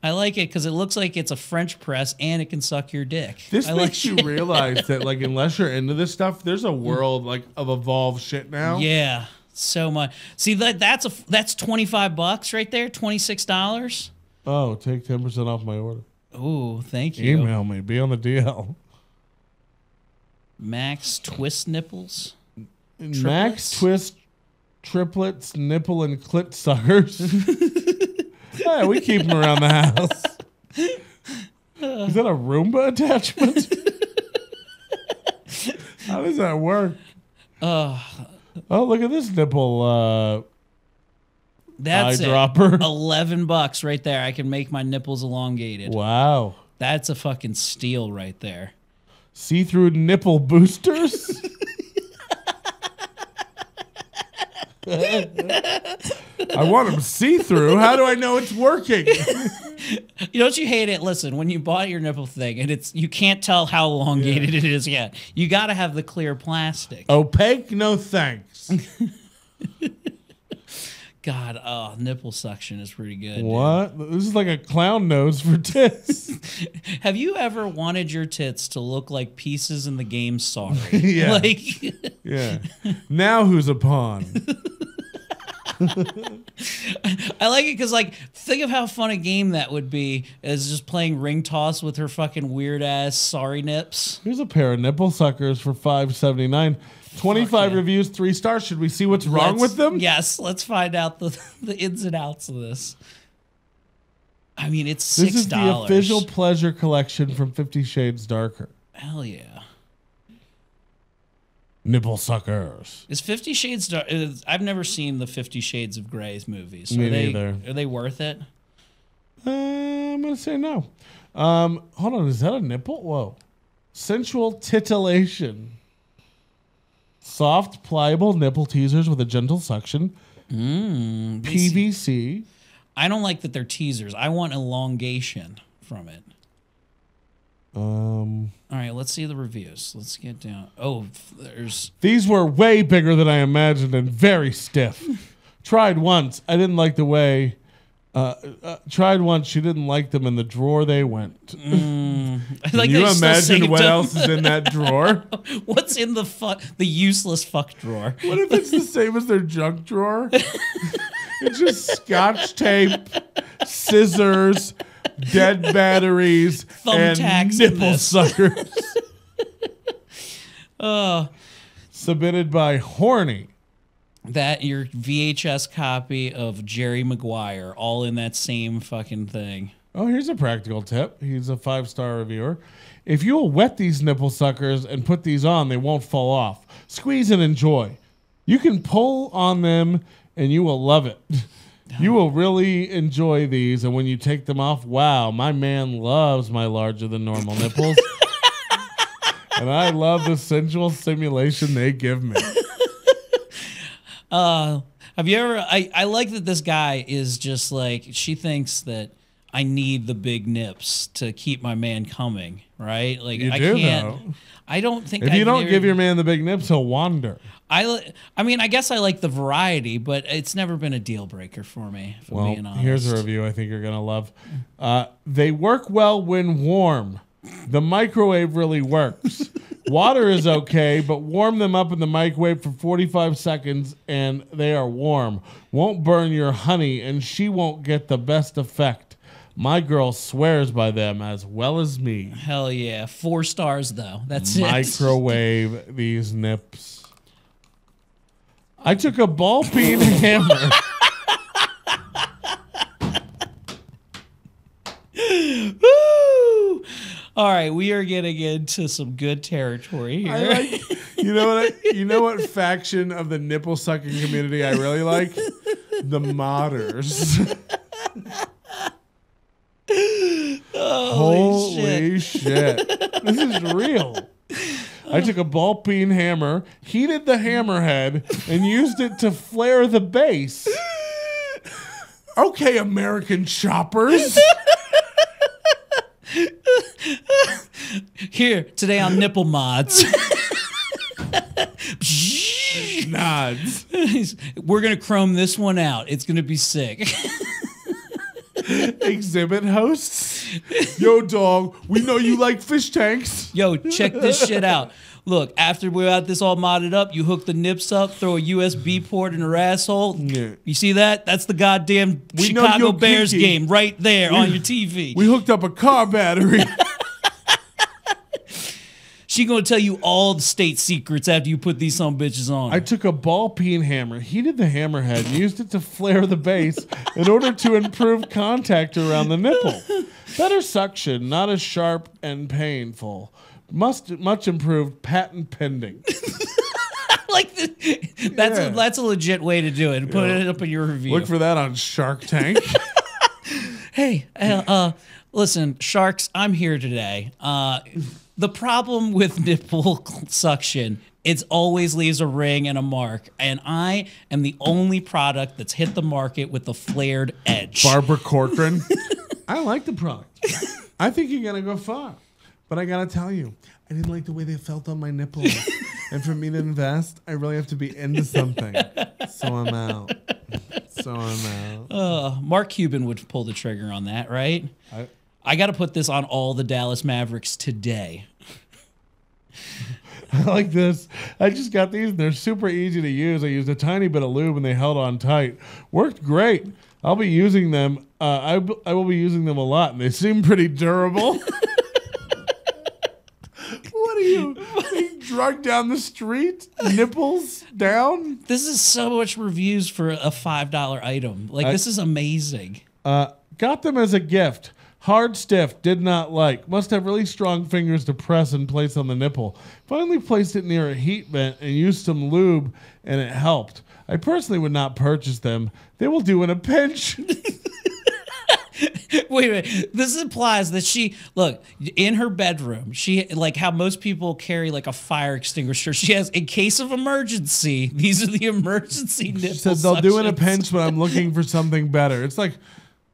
I like it because it looks like it's a French press and it can suck your dick. This makes you realize that, like, unless you're into this stuff, there's a world like of evolved shit now. Yeah, so much. See that's $25 right there, $26. Oh, take 10% off my order. Ooh, thank you. Email me. Be on the DL. Max Twist nipples. Max Twist triplets, nipple and clit suckers. Yeah, we keep them around the house. Is that a Roomba attachment? How does that work? Oh, look at this nipple that's eyedropper. $11 right there. I can make my nipples elongated. Wow. That's a fucking steal right there. See-through nipple boosters? I want them see-through. How do I know it's working? Don't you hate it? Listen, when you bought your nipple thing and you can't tell how elongated it is yet. You got to have the clear plastic. Opaque? No thanks. God, nipple suction is pretty good. What? Dude. This is like a clown nose for tits. Have you ever wanted your tits to look like pieces in the game Sorry? Yeah. Like, yeah. Now who's a pawn? I like it because, like, think of how fun a game that would be as just playing ring toss with her fucking weird ass sorry nips. Here's a pair of nipple suckers for $5.79. 25 reviews, 3 stars. Should we see what's wrong with them? Yes, let's find out the ins and outs of this. I mean, it's $6. This is the official pleasure collection from 50 Shades Darker. Hell yeah. Nipple suckers. Is 50 Shades Dark? I've never seen the 50 Shades of Grey's movies. Me neither. Are they worth it? I'm going to say no. Hold on. Is that a nipple? Whoa. Sensual titillation. Soft, pliable nipple teasers with a gentle suction. PVC. I don't like that they're teasers. I want elongation from it. All right, let's see the reviews. Let's get down. Oh, These were way bigger than I imagined and very stiff. Tried once. I didn't like the way. Tried once. She didn't like them. In the drawer they went. Can you imagine what else is in that drawer? What's in the useless fuck drawer? What if it's the same as their junk drawer? It's just scotch tape, scissors, dead batteries, and nipple suckers. Submitted by Horny. That your VHS copy of Jerry Maguire, all in that same fucking thing. Oh, here's a practical tip. He's a 5-star reviewer. If you'll wet these nipple suckers and put these on, they won't fall off. Squeeze and enjoy. You can pull on them and you will love it. You will really enjoy these. And when you take them off, wow, my man loves my larger than normal nipples. And I love the sensual stimulation they give me. Have you ever, I like that this guy is just like, she thinks that I need the big nips to keep my man coming, right? Like you I do, can't, though. I don't think if you don't give your man the big nips, he'll wander. I mean, I guess I like the variety, but it's never been a deal breaker for me, if I'm being honest. Here's a review I think you're going to love. They work well when warm. The microwave really works. Water is okay, but warm them up in the microwave for 45 seconds and they are warm. Won't burn your honey and she won't get the best effect. My girl swears by them as well as me. Hell yeah. 4 stars though. That's Microwave these nips. I took a ball peen hammer. Woo! All right, we are getting into some good territory here. You know what faction of the nipple sucking community I really like? The modders. Holy shit. This is real. I took a ball peen hammer, heated the hammerhead, and used it to flare the base. Okay, American choppers. Here, today on Nipple Mods. Nods. We're going to chrome this one out. It's going to be sick. Exhibit hosts. Yo, dog, we know you like fish tanks. Yo, check this shit out. Look, after we got this all modded up, you hook the nips up, throw a USB port in her asshole. Yeah. You see that? That's the goddamn Chicago Bears game right there on your TV. We hooked up a car battery. She gonna tell you all the state secrets after you put these some bitches on. I took a ball peen hammer, heated the hammerhead, and used it to flare the base in order to improve contact around the nipple. Better suction, not as sharp and painful. Much improved, patent pending. That's a legit way to do it. Put it up in your review. Look for that on Shark Tank. Hey, listen, sharks, I'm here today. The problem with nipple suction, it always leaves a ring and a mark. And I am the only product that's hit the market with the flared edge. Barbara Corcoran. I like the product. I think you're going to go far. But I got to tell you, I didn't like the way they felt on my nipples. And for me to invest, I really have to be into something. So I'm out. Mark Cuban would pull the trigger on that, right? I got to put this on all the Dallas Mavericks today. I like this. I just got these, and they're super easy to use. I used a tiny bit of lube, and they held on tight. Worked great. I'll be using them. I will be using them a lot, and they seem pretty durable. What are you being drugged down the street? Nipples down? This is so much reviews for a $5 item. This is amazing. Got them as a gift. Hard, stiff, did not like. Must have really strong fingers to press and place on the nipple. Finally placed it near a heat vent and used some lube, and it helped. I personally would not purchase them. They will do in a pinch. Wait a minute. This implies that she look in her bedroom. She like how most people carry like a fire extinguisher. She has in case of emergency. These are the emergency nipple. She said they'll do in a pinch, but I'm looking for something better. It's like,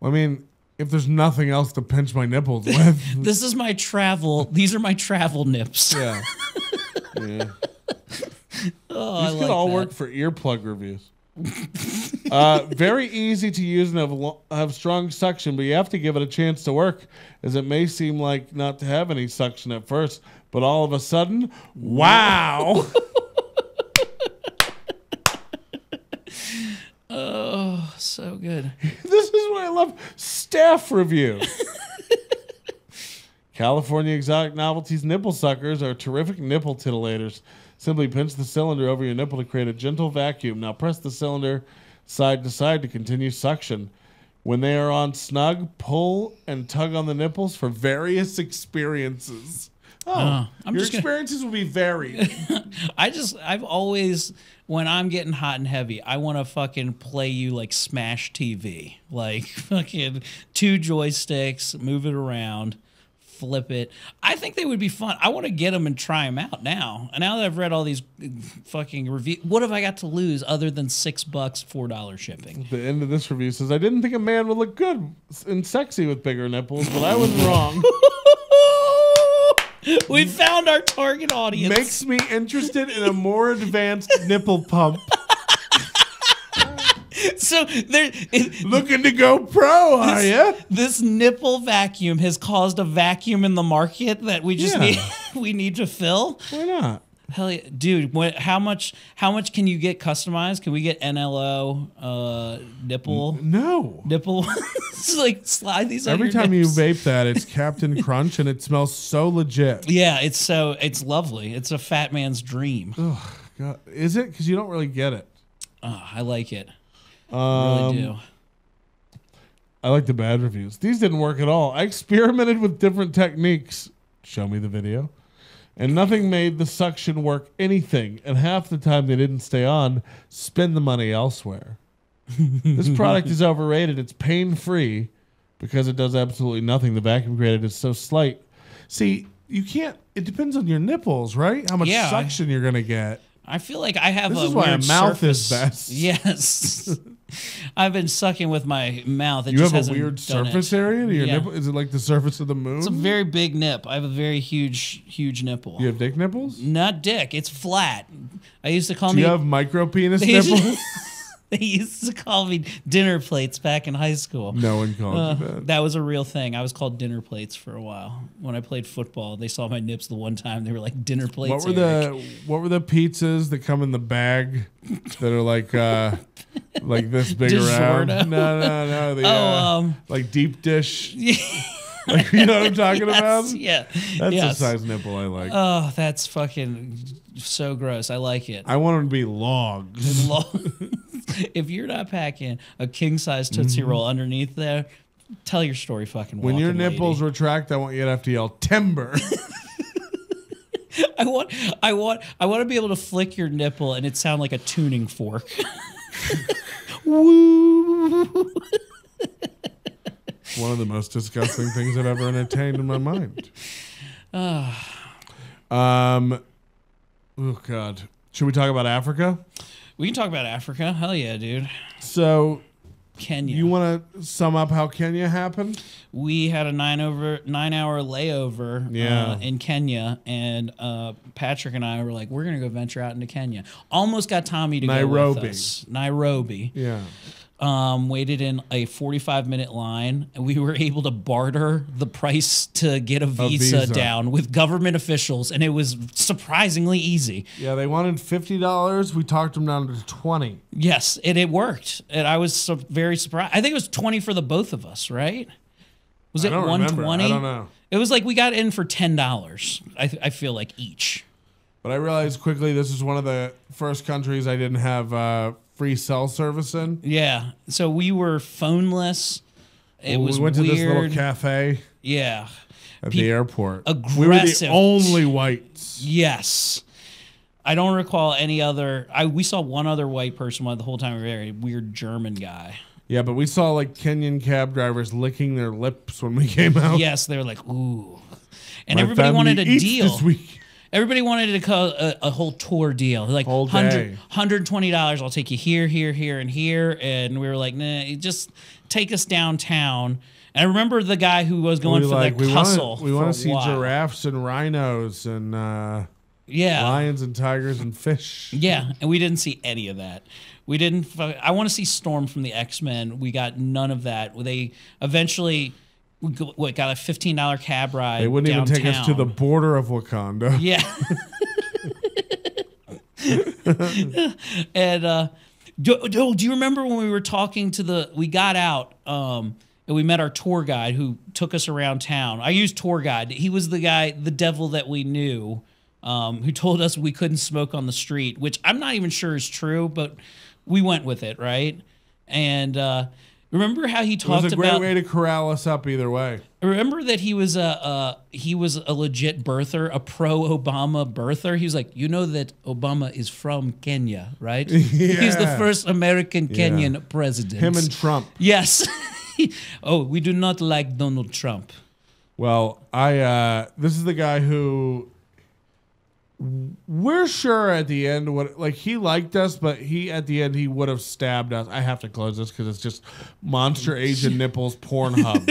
I mean, if there's nothing else to pinch my nipples with. This is my travel. These are my travel nips. Yeah. Yeah. Oh, These I could like all that. work for earplug reviews. Very easy to use and have strong suction, but you have to give it a chance to work, as it may seem like not to have any suction at first, but all of a sudden, wow! Oh, so good. This is why I love staff review. California Exotic Novelties nipple suckers are terrific nipple titillators. Simply pinch the cylinder over your nipple to create a gentle vacuum. Now press the cylinder side to side to continue suction. When they are on snug, pull and tug on the nipples for various experiences. Your experiences will be varied. I've always, when I'm getting hot and heavy, I want to fucking play you like Smash TV. Like fucking 2 joysticks, move it around. Flip it. I think they would be fun. I want to get them and try them out now. And now that I've read all these fucking reviews, what have I got to lose other than $6, $4 shipping? The end of this review says, I didn't think a man would look good and sexy with bigger nipples, but I was wrong. We found our target audience. Makes me interested in a more advanced nipple pump. So looking to go pro, are you? This nipple vacuum has caused a vacuum in the market that we just need to fill. Why not? Hell yeah, dude! How much can you get customized? Can we get NLO nipple? No Nipple. It's like slide these. Every time you vape that, it's Captain Crunch, and it smells so legit. Yeah, it's lovely. It's a fat man's dream. Oh God, is it? Because you don't really get it. Oh, I like it. I really do. I like the bad reviews. These didn't work at all. I experimented with different techniques. Show me the video. And nothing made the suction work anything. And half the time they didn't stay on. Spend the money elsewhere. This product is overrated. It's pain-free because it does absolutely nothing. The vacuum created is so slight. See, you can't. It depends on your nipples, right? How much suction you're going to get. I feel like I have this a is why weird a mouth surface. is best. Yes. I've been sucking with my mouth. It You just have a hasn't weird done surface it. area to your Yeah. nipple? Is it like the surface of the moon? It's a very big nip. I have a very huge nipple. You have dick nipples? Not dick. It's flat. I used to call Do me. you have micro penis They used- nipples? They used to call me dinner plates back in high school. No one called you that. That was a real thing. I was called dinner plates for a while. When I played football, they saw my nips the one time. They were like, dinner plates. What were the pizzas that come in the bag that are like this big around? DiGiorno? No. The, like deep dish. Like, you know what I'm talking about? Yeah. That's the size nipple I like. Oh, that's fucking so gross. I like it. I want them to be logs. If you're not packing a king size Tootsie Roll underneath there, tell your story fucking When your walking, nipples lady. retract, I want you to have to yell timber. I want to be able to flick your nipple and it sound like a tuning fork. Woo. One of the most disgusting things I've ever entertained in my mind. Oh God. Should we talk about Africa? We can talk about Africa. Hell yeah, dude. So Kenya. you want to sum up how Kenya happened? We had a 9-hour layover in Kenya, and Patrick and I were like, we're going to go venture out into Kenya. Almost got Tommy to go with us. Nairobi. Yeah. Waited in a 45-minute line, and we were able to barter the price to get a visa down with government officials, and it was surprisingly easy. Yeah, they wanted $50. We talked them down to $20. Yes, and it worked. And I was very surprised. I think it was $20 for the both of us, right? Was it $120? I don't know. It was like we got in for $10. I feel like each. But I realized quickly this is one of the first countries I didn't have free cell service in. Yeah. So we were phoneless. We went to this little cafe. Yeah. At the airport. Aggressive. We were the only whites. Yes. I don't recall any other. We saw one other white person the whole time we were there. A weird German guy. Yeah, but we saw like Kenyan cab drivers licking their lips when we came out. Yes, they were like, ooh. And My everybody wanted a family eats deal. this week. Everybody wanted to call a whole tour deal. Like Whole day. $120, I'll take you here, here, here, and here. And we were like, nah, just take us downtown. And I remember the guy who was going for the tussle. We want to see giraffes and rhinos and lions and tigers and fish. Yeah, and we didn't see any of that. We didn't. I want to see Storm from the X-Men. We got none of that. They eventually got a $15 cab ride. They wouldn't downtown. even take us to the border of Wakanda. Yeah. And do you remember when we were talking to we got out and we met our tour guide who took us around town? I used tour guide. He was the guy, the devil that we knew, who told us we couldn't smoke on the street, which I'm not even sure is true, but we went with it, right? And remember how he talked about... It was a great way to corral us up either way. Remember that he was a legit birther, a pro-Obama birther. He was like, you know that Obama is from Kenya, right? Yeah. He's the first American Kenyan president. Him and Trump. Yes. Oh, we do not like Donald Trump. Well, this is the guy who we're sure at the end he liked us, but at the end he would have stabbed us. I have to close this because it's just Monster Asian Nipples Pornhub.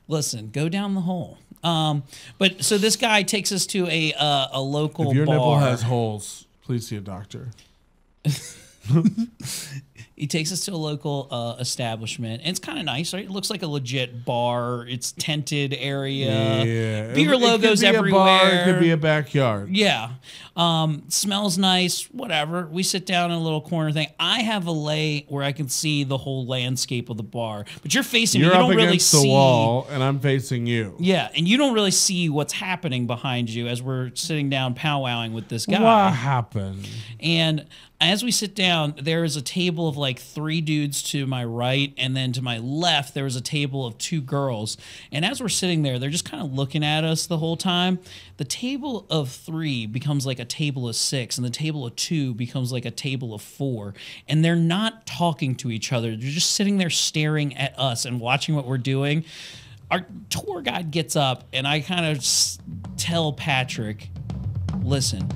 Listen, go down the hole. But so this guy takes us to a local bar. If your nipple has holes, please see a doctor. He takes us to a local establishment, and it's kind of nice, right? It looks like a legit bar. It's tented area. Yeah. Beer logos everywhere. It could be a bar, it could be a backyard. Yeah. Smells nice, whatever. We sit down in a little corner thing. I have a lay where I can see the whole landscape of the bar, but you're facing me. You don't really see. You're up against the wall, and I'm facing you. Yeah, and you don't really see what's happening behind you as we're sitting down powwowing with this guy. What happened? And as we sit down, there is a table of like 3 dudes to my right, and then to my left, there was a table of 2 girls. And as we're sitting there, they're just kind of looking at us the whole time. The table of 3 becomes like a table of 6, and the table of 2 becomes like a table of 4. And they're not talking to each other. They're just sitting there staring at us and watching what we're doing. Our tour guide gets up, and I kind of tell Patrick, listen,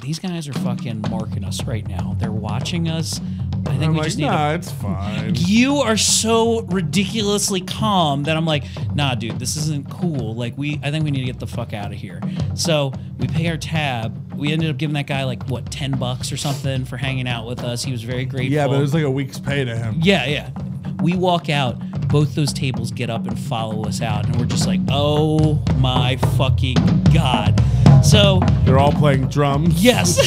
these guys are fucking marking us right now. They're watching us. I think we just need it's fine. You are so ridiculously calm that I'm like, nah, dude, this isn't cool. Like, I think we need to get the fuck out of here. So we pay our tab. We ended up giving that guy like what, $10 or something for hanging out with us. He was very grateful. Yeah, but it was like a week's pay to him. Yeah. We walk out. Both those tables get up and follow us out, and we're just like, oh my fucking God. So they're all playing drums. Yes.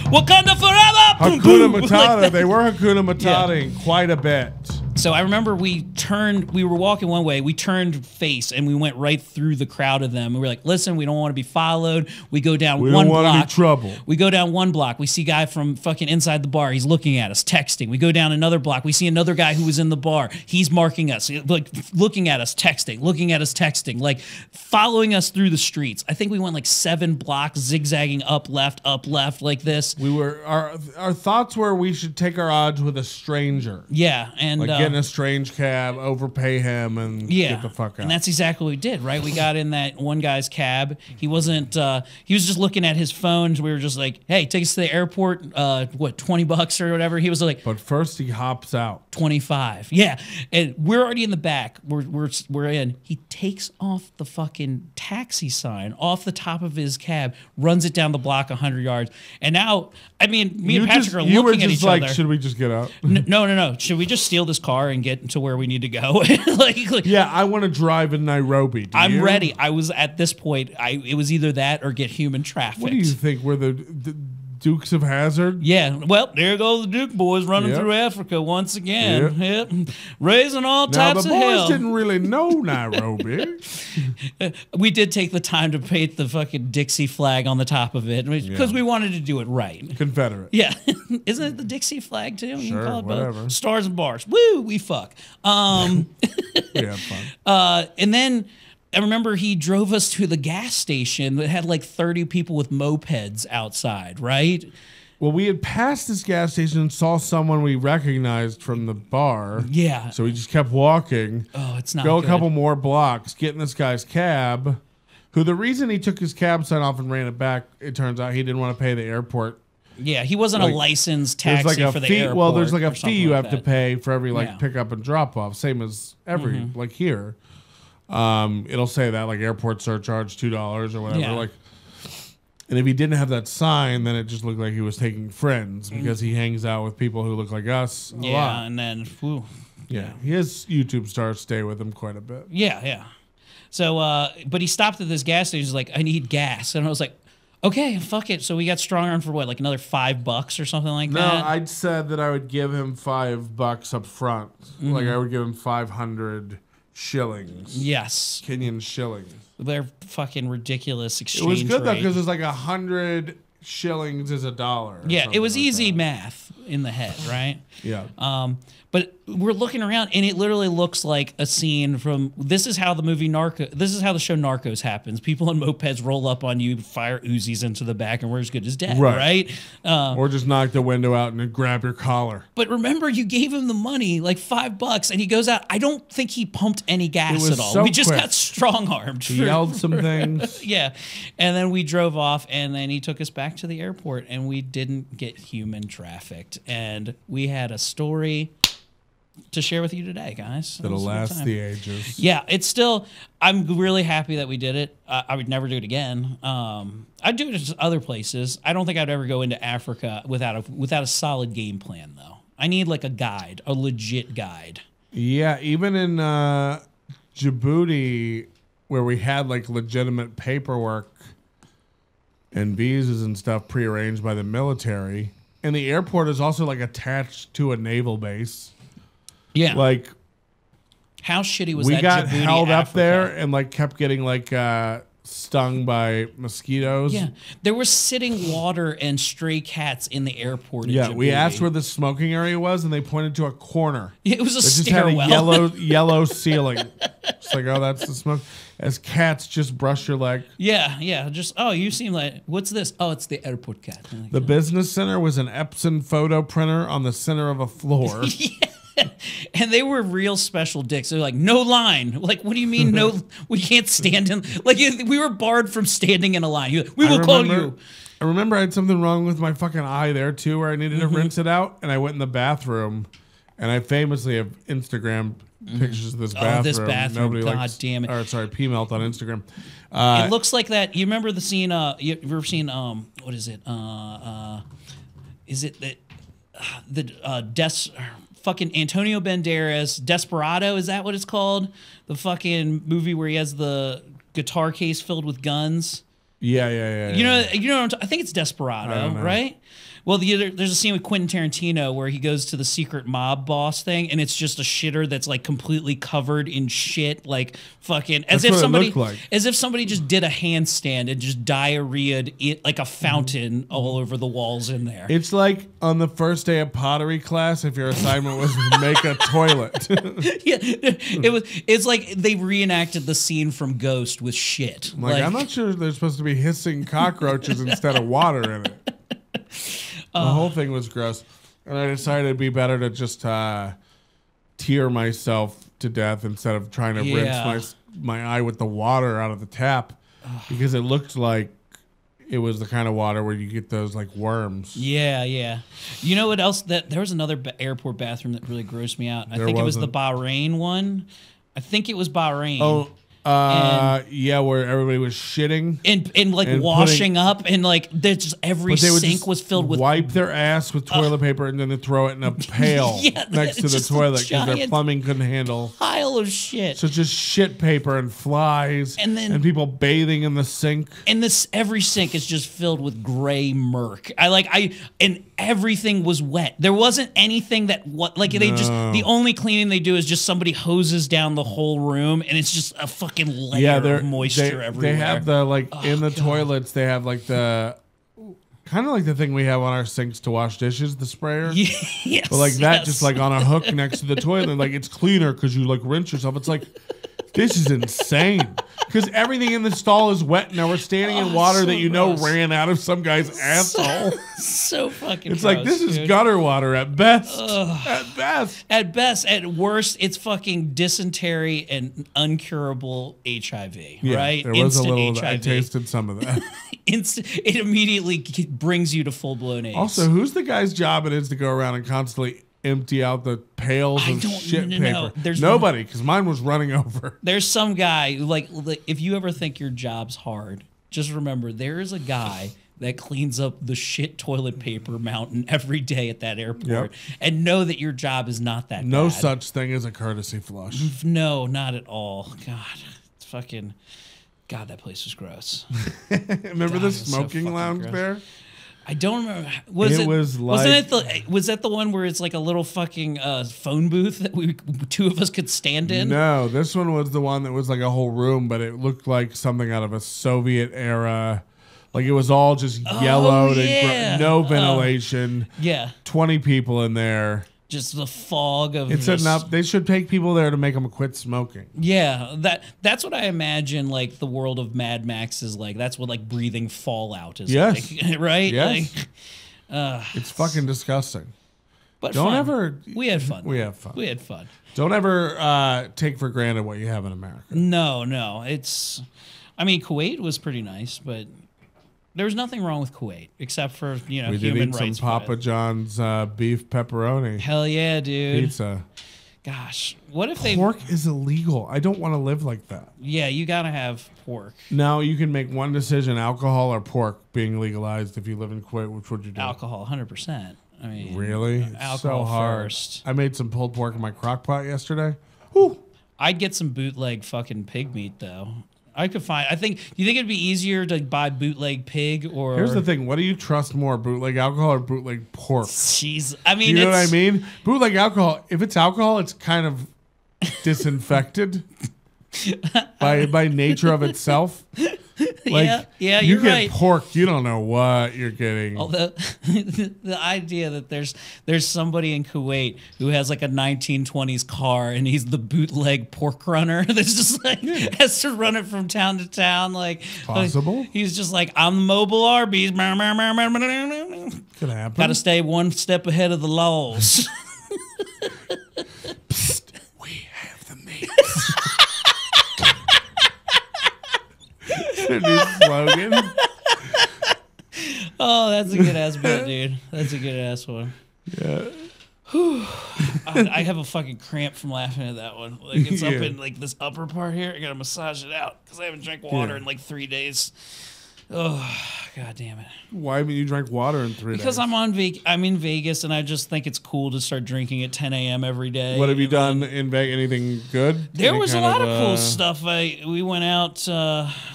Wakanda forever. Hakuna Matata. They were Hakuna Matata quite a bit. So I remember we were walking one way, we turned face, and we went right through the crowd of them. We were like, listen, we don't want to be followed. We go down one block. We don't want to be trouble. We go down one block. We see a guy from fucking inside the bar. He's looking at us, texting. We go down another block. We see another guy who was in the bar. He's marking us, like looking at us, texting, like following us through the streets. I think we went like 7 blocks, zigzagging up, left, like this. Our thoughts were we should take our odds with a stranger. Yeah, and like get in a strange cab, overpay him, and get the fuck out. And that's exactly what we did, right? We got in that one guy's cab. He wasn't. He was just looking at his phone. We were just like, "Hey, take us to the airport. What, $20 or whatever?" He was like, "But first, he hops out. 25." Yeah, and we're already in the back. We're in. He takes off the fucking taxi sign off the top of his cab, runs it down the block 100 yards, and now, I mean, me and Patrick are looking at each other. Should we just get out? No. Should we just steal this car and get to where we need to go? like, yeah, I want to drive in Nairobi. I'm ready. I was at this point. It was either that or get human trafficked. What do you think? We're the Dukes of Hazzard? Yeah. Well, there go the Duke boys running through Africa once again. Yep. Raising all types of hell. The boys didn't really know Nairobi. We did take the time to paint the fucking Dixie flag on the top of it because we wanted to do it right. Confederate. Yeah. Isn't it the Dixie flag too? You sure, can call it whatever. Both. Stars and bars. Woo, we fuck. We had fun. And then I remember he drove us to the gas station that had like 30 people with mopeds outside, right? Well, we had passed this gas station and saw someone we recognized from the bar. Yeah. So we just kept walking. Oh, it's not Go good. a couple more blocks, get in this guy's cab, who the reason he took his cab sign off and ran it back, it turns out he didn't want to pay the airport. Yeah, he wasn't a licensed taxi like a for the fee, airport. well, there's like a fee you have to that. pay for every Yeah. pickup and drop off, same as every like here. It'll say that like airport surcharge $2 or whatever. Yeah. Like, and if he didn't have that sign, then it just looked like he was taking friends because he hangs out with people who look like us a lot. And then whew, Yeah, his YouTube stars stay with him quite a bit. yeah. So, but he stopped at this gas station. He's like, I need gas, and I was like, okay, fuck it. So we got strong arm for what, like another $5 or something like No, that. I'd said that I would give him $5 up front. Like I would give him 500 shillings. Yes, Kenyan shillings. they're fucking ridiculous It exchange was good though rate. because it's like 100 shillings is $1. or Yeah, it something was like easy that. math in the head, right? Yeah. But we're looking around, and it literally looks like a scene from. This is how the movie This is how the show Narcos happens. People on mopeds roll up on you, fire Uzis into the back, and we're as good as dead, right? Or just knock the window out and then grab your collar. But remember, you gave him the money, like $5, and he goes out. I don't think he pumped any gas was at all. so We just quick. got strong armed. He yelled some things. Yeah, and then we drove off, and then he took us back to the airport, and we didn't get human trafficked, and we had a story to share with you today, guys. That'll last the ages. Yeah, it's still. I'm really happy that we did it. I would never do it again. I'd do it to other places. I don't think I'd ever go into Africa without a solid game plan, though. I need like a guide, a legit guide. Yeah, even in Djibouti, where we had like legitimate paperwork and visas and stuff prearranged by the military, and the airport is also like attached to a naval base. Yeah, Like how shitty was we that? got Djibouti, held up Africa? there and like kept getting like stung by mosquitoes. Yeah, there was sitting water and stray cats in the airport. Yeah, in we Djibouti. asked where the smoking area was, and they pointed to a corner. It was a It just had stairwell. a yellow ceiling. It's like, oh, that's the smoke. As cats just brush your leg. Yeah. Just you seem like what's this? Oh, it's the airport cat. I'm like, The business center was an Epson photo printer on the center of a floor. And they were real special dicks. They're like, no line. Like, what do you mean no? We can't stand in. Like, we were barred from standing in a line. You're like, we will call you. I remember I had something wrong with my fucking eye there too, where I needed to rinse it out, and I went in the bathroom, and I famously have Instagram pictures of this bathroom. Oh, this bathroom. Nobody God likes, damn it. Or sorry, P-Melt on Instagram. It looks like that. You remember the scene? You ever seen what is it? Is it that fucking Antonio Banderas Desperado? Is that what it's called? The fucking movie where he has the guitar case filled with guns. Yeah. You know. I think it's Desperado, right? Well, there's a scene with Quentin Tarantino where he goes to the secret mob boss thing, and it's just a shitter that's like completely covered in shit, like fucking as That's if what it looked like. somebody just did a handstand and just diarrheaed it like a fountain all over the walls in there. It's like on the first day of pottery class, if your assignment was to make a toilet. Yeah, it's like they reenacted the scene from Ghost with shit. I'm not sure there's supposed to be hissing cockroaches instead of water in it. The whole thing was gross. And I decided it'd be better to just tear myself to death instead of trying to rinse my eye with the water out of the tap. Because it looked like it was the kind of water where you get those like worms. Yeah. You know what else? There was another airport bathroom that really grossed me out. I think it was the Bahrain one. I think it was Bahrain. Oh, where everybody was shitting and like washing up, and like there's just every sink was filled with wipe their ass with toilet paper and then they throw it in a pail next to the toilet because their plumbing couldn't handle pile of shit. So just shit paper and flies and people bathing in the sink. And every sink is just filled with gray murk. And everything was wet. There wasn't anything the only cleaning they do is just somebody hoses down the whole room, and it's just a fucking layer of moisture everywhere. They have the toilets, they have like the kind of like the thing we have on our sinks to wash dishes, the sprayer. Yes, but like that just like on a hook next to the toilet, like it's cleaner because you like rinse yourself. It's like, this is insane. because everything in the stall is wet. Now we're standing in water so that you gross. know ran out of some guy's asshole. So fucking It's gross, like, this is dude. gutter water at best. Ugh. At best. At worst, it's fucking dysentery and uncurable HIV, Yeah, right? there was Instant a little. HIV. I tasted some of that. It immediately brings you to full-blown AIDS. Also, who's the guy's job it is to go around and constantly empty out the pails of shit paper? There's nobody, because mine was running over. There's some guy, like, if you ever think your job's hard, just remember there is a guy that cleans up the shit toilet paper mountain every day at that airport. Yep. And know that your job is not that No bad. such thing as a courtesy flush. No, not at all. God, it's fucking... God, that place was gross. Remember the smoking lounge gross. there? I don't remember. Was that the one where it's like a little fucking phone booth that two of us could stand in? No, this one was the one that was like a whole room, but it looked like something out of a Soviet era. Like it was all just yellowed and no ventilation. Yeah. 20 people in there. Just the fog of it's enough. They should take people there to make them quit smoking. Yeah, that's what I imagine. Like the world of Mad Max is like. That's what like breathing fallout is like, right? Yes. Like, it's fucking disgusting. But don't fun. ever. We had fun. We had fun. We had fun. Don't ever take for granted what you have in America. No. It's. I mean, Kuwait was pretty nice, but. There was nothing wrong with Kuwait except for, we did human eat rights. some Papa John's beef pepperoni. Hell yeah, dude. Pizza. Gosh, what if pork is illegal? I don't want to live like that. Yeah, you gotta have pork. Now you can make one decision: alcohol or pork being legalized. If you live in Kuwait, which would you do? Alcohol, 100%. I mean, really? Alcohol so hard. first. I made some pulled pork in my crock pot yesterday. Whew. I'd get some bootleg fucking pig meat though. I could find. You think it'd be easier to buy bootleg pig or? Here's the thing: what do you trust more, bootleg alcohol or bootleg pork? Jeez, I mean, you know what I mean? Bootleg alcohol. If it's alcohol, it's kind of disinfected by nature of itself. Like, yeah, you you're get right. pork, you don't know what you're getting. Although the idea that there's somebody in Kuwait who has like a 1920s car and he's the bootleg pork runner that's just like has to run it from town to town, like possible. He's just like, I'm the mobile Arby's. Could happen. Got to stay one step ahead of the laws. Psst, we have the meat. Their new slogan. Oh, that's a good ass bit, dude. That's a good ass one. Yeah. I have a fucking cramp from laughing at that one. Like it's up in like this upper part here. I gotta massage it out because I haven't drank water in like 3 days. Oh, god damn it! Why haven't you drank water in 3 days? Because I'm in Vegas, and I just think it's cool to start drinking at 10 a.m. every day. What have you done in Vegas? Anything good? There was a lot of cool stuff. We went out.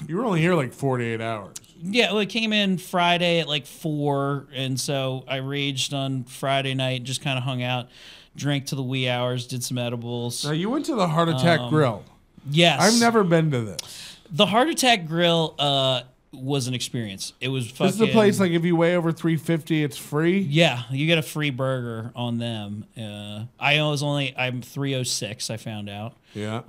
You were only here like 48 hours. Yeah, well, it came in Friday at like 4, and so I raged on Friday night, just kind of hung out, drank to the wee hours, did some edibles. Now, you went to the Heart Attack Grill. Yes. I've never been to this. The Heart Attack Grill was an experience. It was fucking... This is the place, like, if you weigh over 350, it's free? Yeah, you get a free burger on them. I'm 306, I found out. Yeah.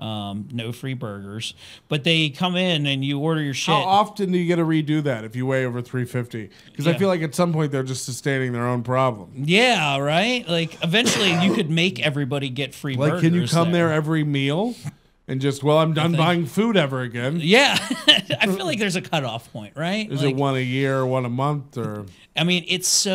No free burgers. But they come in and you order your shit. How often do you get to redo that if you weigh over 350? Because I feel like at some point they're just sustaining their own problem. Yeah, right? Like, eventually you could make everybody get free burgers. Like, can you come there every meal? And just, I'm done buying food ever again. Yeah. I feel like there's a cutoff point, right? Is it one a year, one a month, or? I mean, this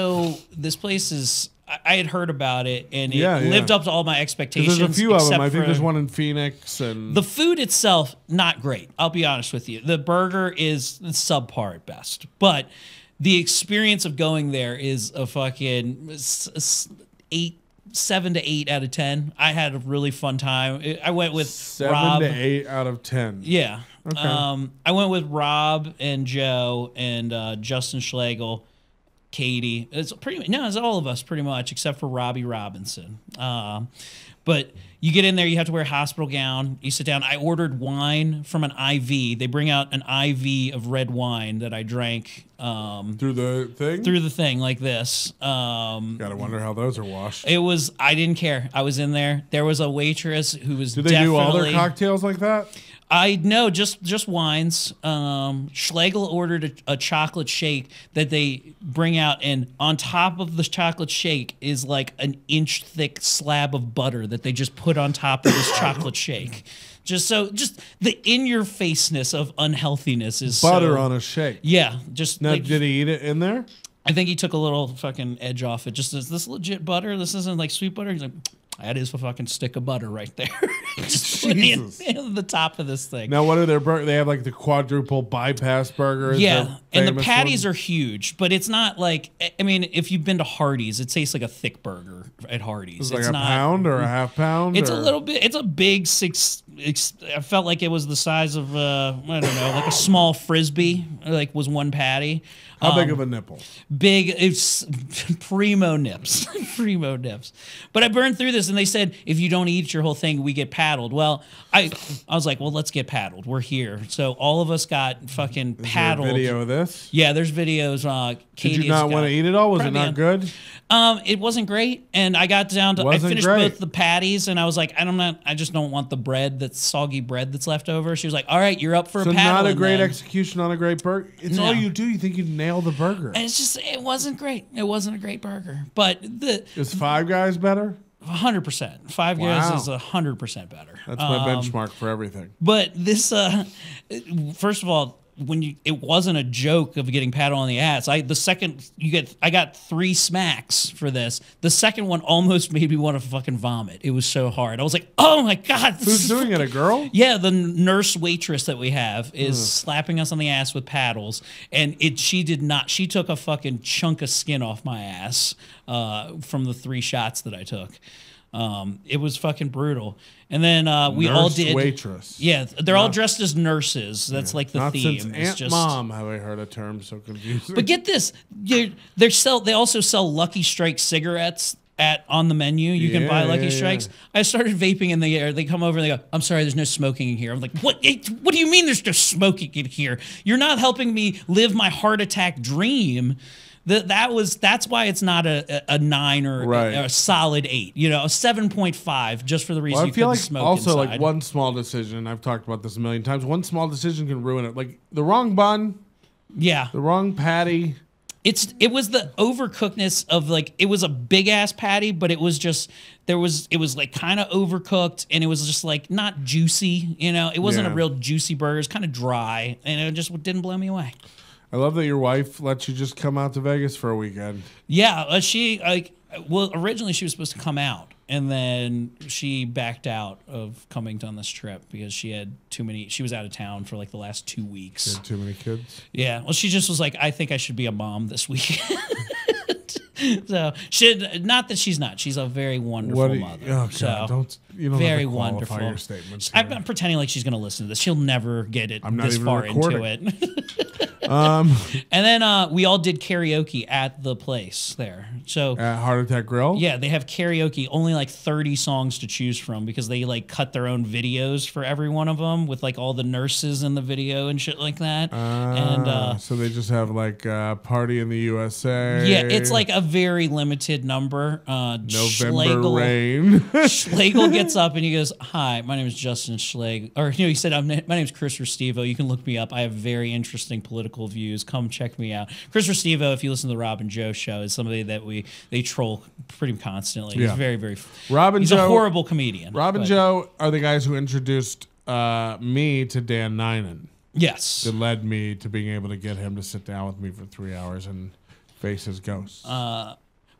place is, I had heard about it, and it lived up to all my expectations. There's a few of them. I think there's one in Phoenix. And the food itself, not great. I'll be honest with you. The burger is subpar at best. But the experience of going there is a fucking 7 to 8 out of 10. I had a really fun time. I went with 7 to 8 out of 10. Yeah. Okay. I went with Rob and Joe and Justin Schlegel, Katie. It's all of us pretty much, except for Robbie Robinson. But you get in there, you have to wear a hospital gown. You sit down. I ordered wine from an IV. They bring out an IV of red wine that I drank. Through the thing? Through the thing, like this. Gotta wonder how those are washed. I didn't care. I was in there. There was a waitress who was Do they do all their cocktails like that? I know, just wines. Schlegel ordered a chocolate shake that they bring out, and on top of the chocolate shake is like an inch thick slab of butter that they just put on top of this chocolate shake. Just the in-your-faceness of unhealthiness is butter on a shake. Yeah, just now. Did he eat it in there? I think he took a little fucking edge off it. Just, is this legit butter? This isn't like sweet butter? He's like, that is a fucking stick of butter right there. Just put it in the top of this thing. Now, what are their burgers? They have like the quadruple bypass burger. Yeah, and the patties are huge, but it's not like, I mean, if you've been to Hardee's, it tastes like a thick burger at Hardee's. It's like a pound or a half pound? It's a little bit, it's a big I felt like it was the size of, I don't know, like a small Frisbee, like was one patty. How big of a nipple? Big, it's primo nips. Primo nips. But I burned through this, and they said, if you don't eat your whole thing, we get paddled. Well, I was like, well, let's get paddled. We're here. So all of us got fucking paddled. Is there a video of this? Yeah, there's videos. Did you not want to eat it all? Was it not good? It wasn't great, and I got down to, I finished both the patties, and I was like, I just don't want the bread, that's soggy bread that's left over. She was like, all right, you're up for a paddle. So not a great execution on a great burger? It's all you do. You think you nail the burger. And it's just, it wasn't great. It wasn't a great burger. But is Five Guys better? 100%. Five Guys is 100% better. That's my benchmark for everything. But this, first of all, it wasn't a joke of getting paddled on the ass. I got 3 smacks for this. The second one almost made me want to fucking vomit. It was so hard. I was like, oh my God. Who's doing it? A girl? Yeah, the nurse waitress that we have is slapping us on the ass with paddles, and she did not. She took a fucking chunk of skin off my ass from the 3 shots that I took. It was fucking brutal. And then we all did. Waitress. Yeah, they're all dressed as nurses. That's like the theme. Since Aunt Mom have I heard a term so confusing. But get this, they also sell Lucky Strike cigarettes on the menu. You can buy Lucky Strikes. I started vaping in the air. They come over and they go, I'm sorry, there's no smoking in here. I'm like, what do you mean there's no smoking in here? You're not helping me live my heart attack dream. That's why it's not a 9 or a solid 8. You know, a 7.5 just for the reason you couldn't smoke also inside. Like one small decision. I've talked about this a million times. One small decision can ruin it. Like the wrong bun. Yeah. The wrong patty. It was the overcookedness of like, it was a big ass patty, but it was just it was like kind of overcooked, and it was just like not juicy. You know, it wasn't a real juicy burger. It was kind of dry, and it just didn't blow me away. I love that your wife lets you just come out to Vegas for a weekend. Yeah, originally she was supposed to come out, and then she backed out of coming on this trip because she had she was out of town for like the last 2 weeks. She had too many kids? Yeah, well, she just was like, I think I should be a mom this weekend. So not that she's not. She's a very wonderful mother. Oh God, you don't very have to wonderful. Your statements I'm not pretending like she's going to listen to this. She'll never get it this far into it. And then we all did karaoke at the place there. So at Heart Attack Grill? Yeah, they have karaoke, only like 30 songs to choose from because they like cut their own videos for every one of them with like all the nurses in the video and shit like that. And so they just have like Party in the USA. Yeah, it's like a very limited number. November Rain. Schlegel gets up and he goes, "Hi, my name is Justin Schlegel." Or he said, "My name is Chris Restivo. You can look me up. I have very interesting political views. Come check me out." Chris Restivo, if you listen to the Rob and Joe show, is somebody that they troll pretty constantly. He's very, very. He's a horrible comedian. Rob and Joe are the guys who introduced me to Dan Ninen. Yes, that led me to being able to get him to sit down with me for 3 hours and face his ghosts.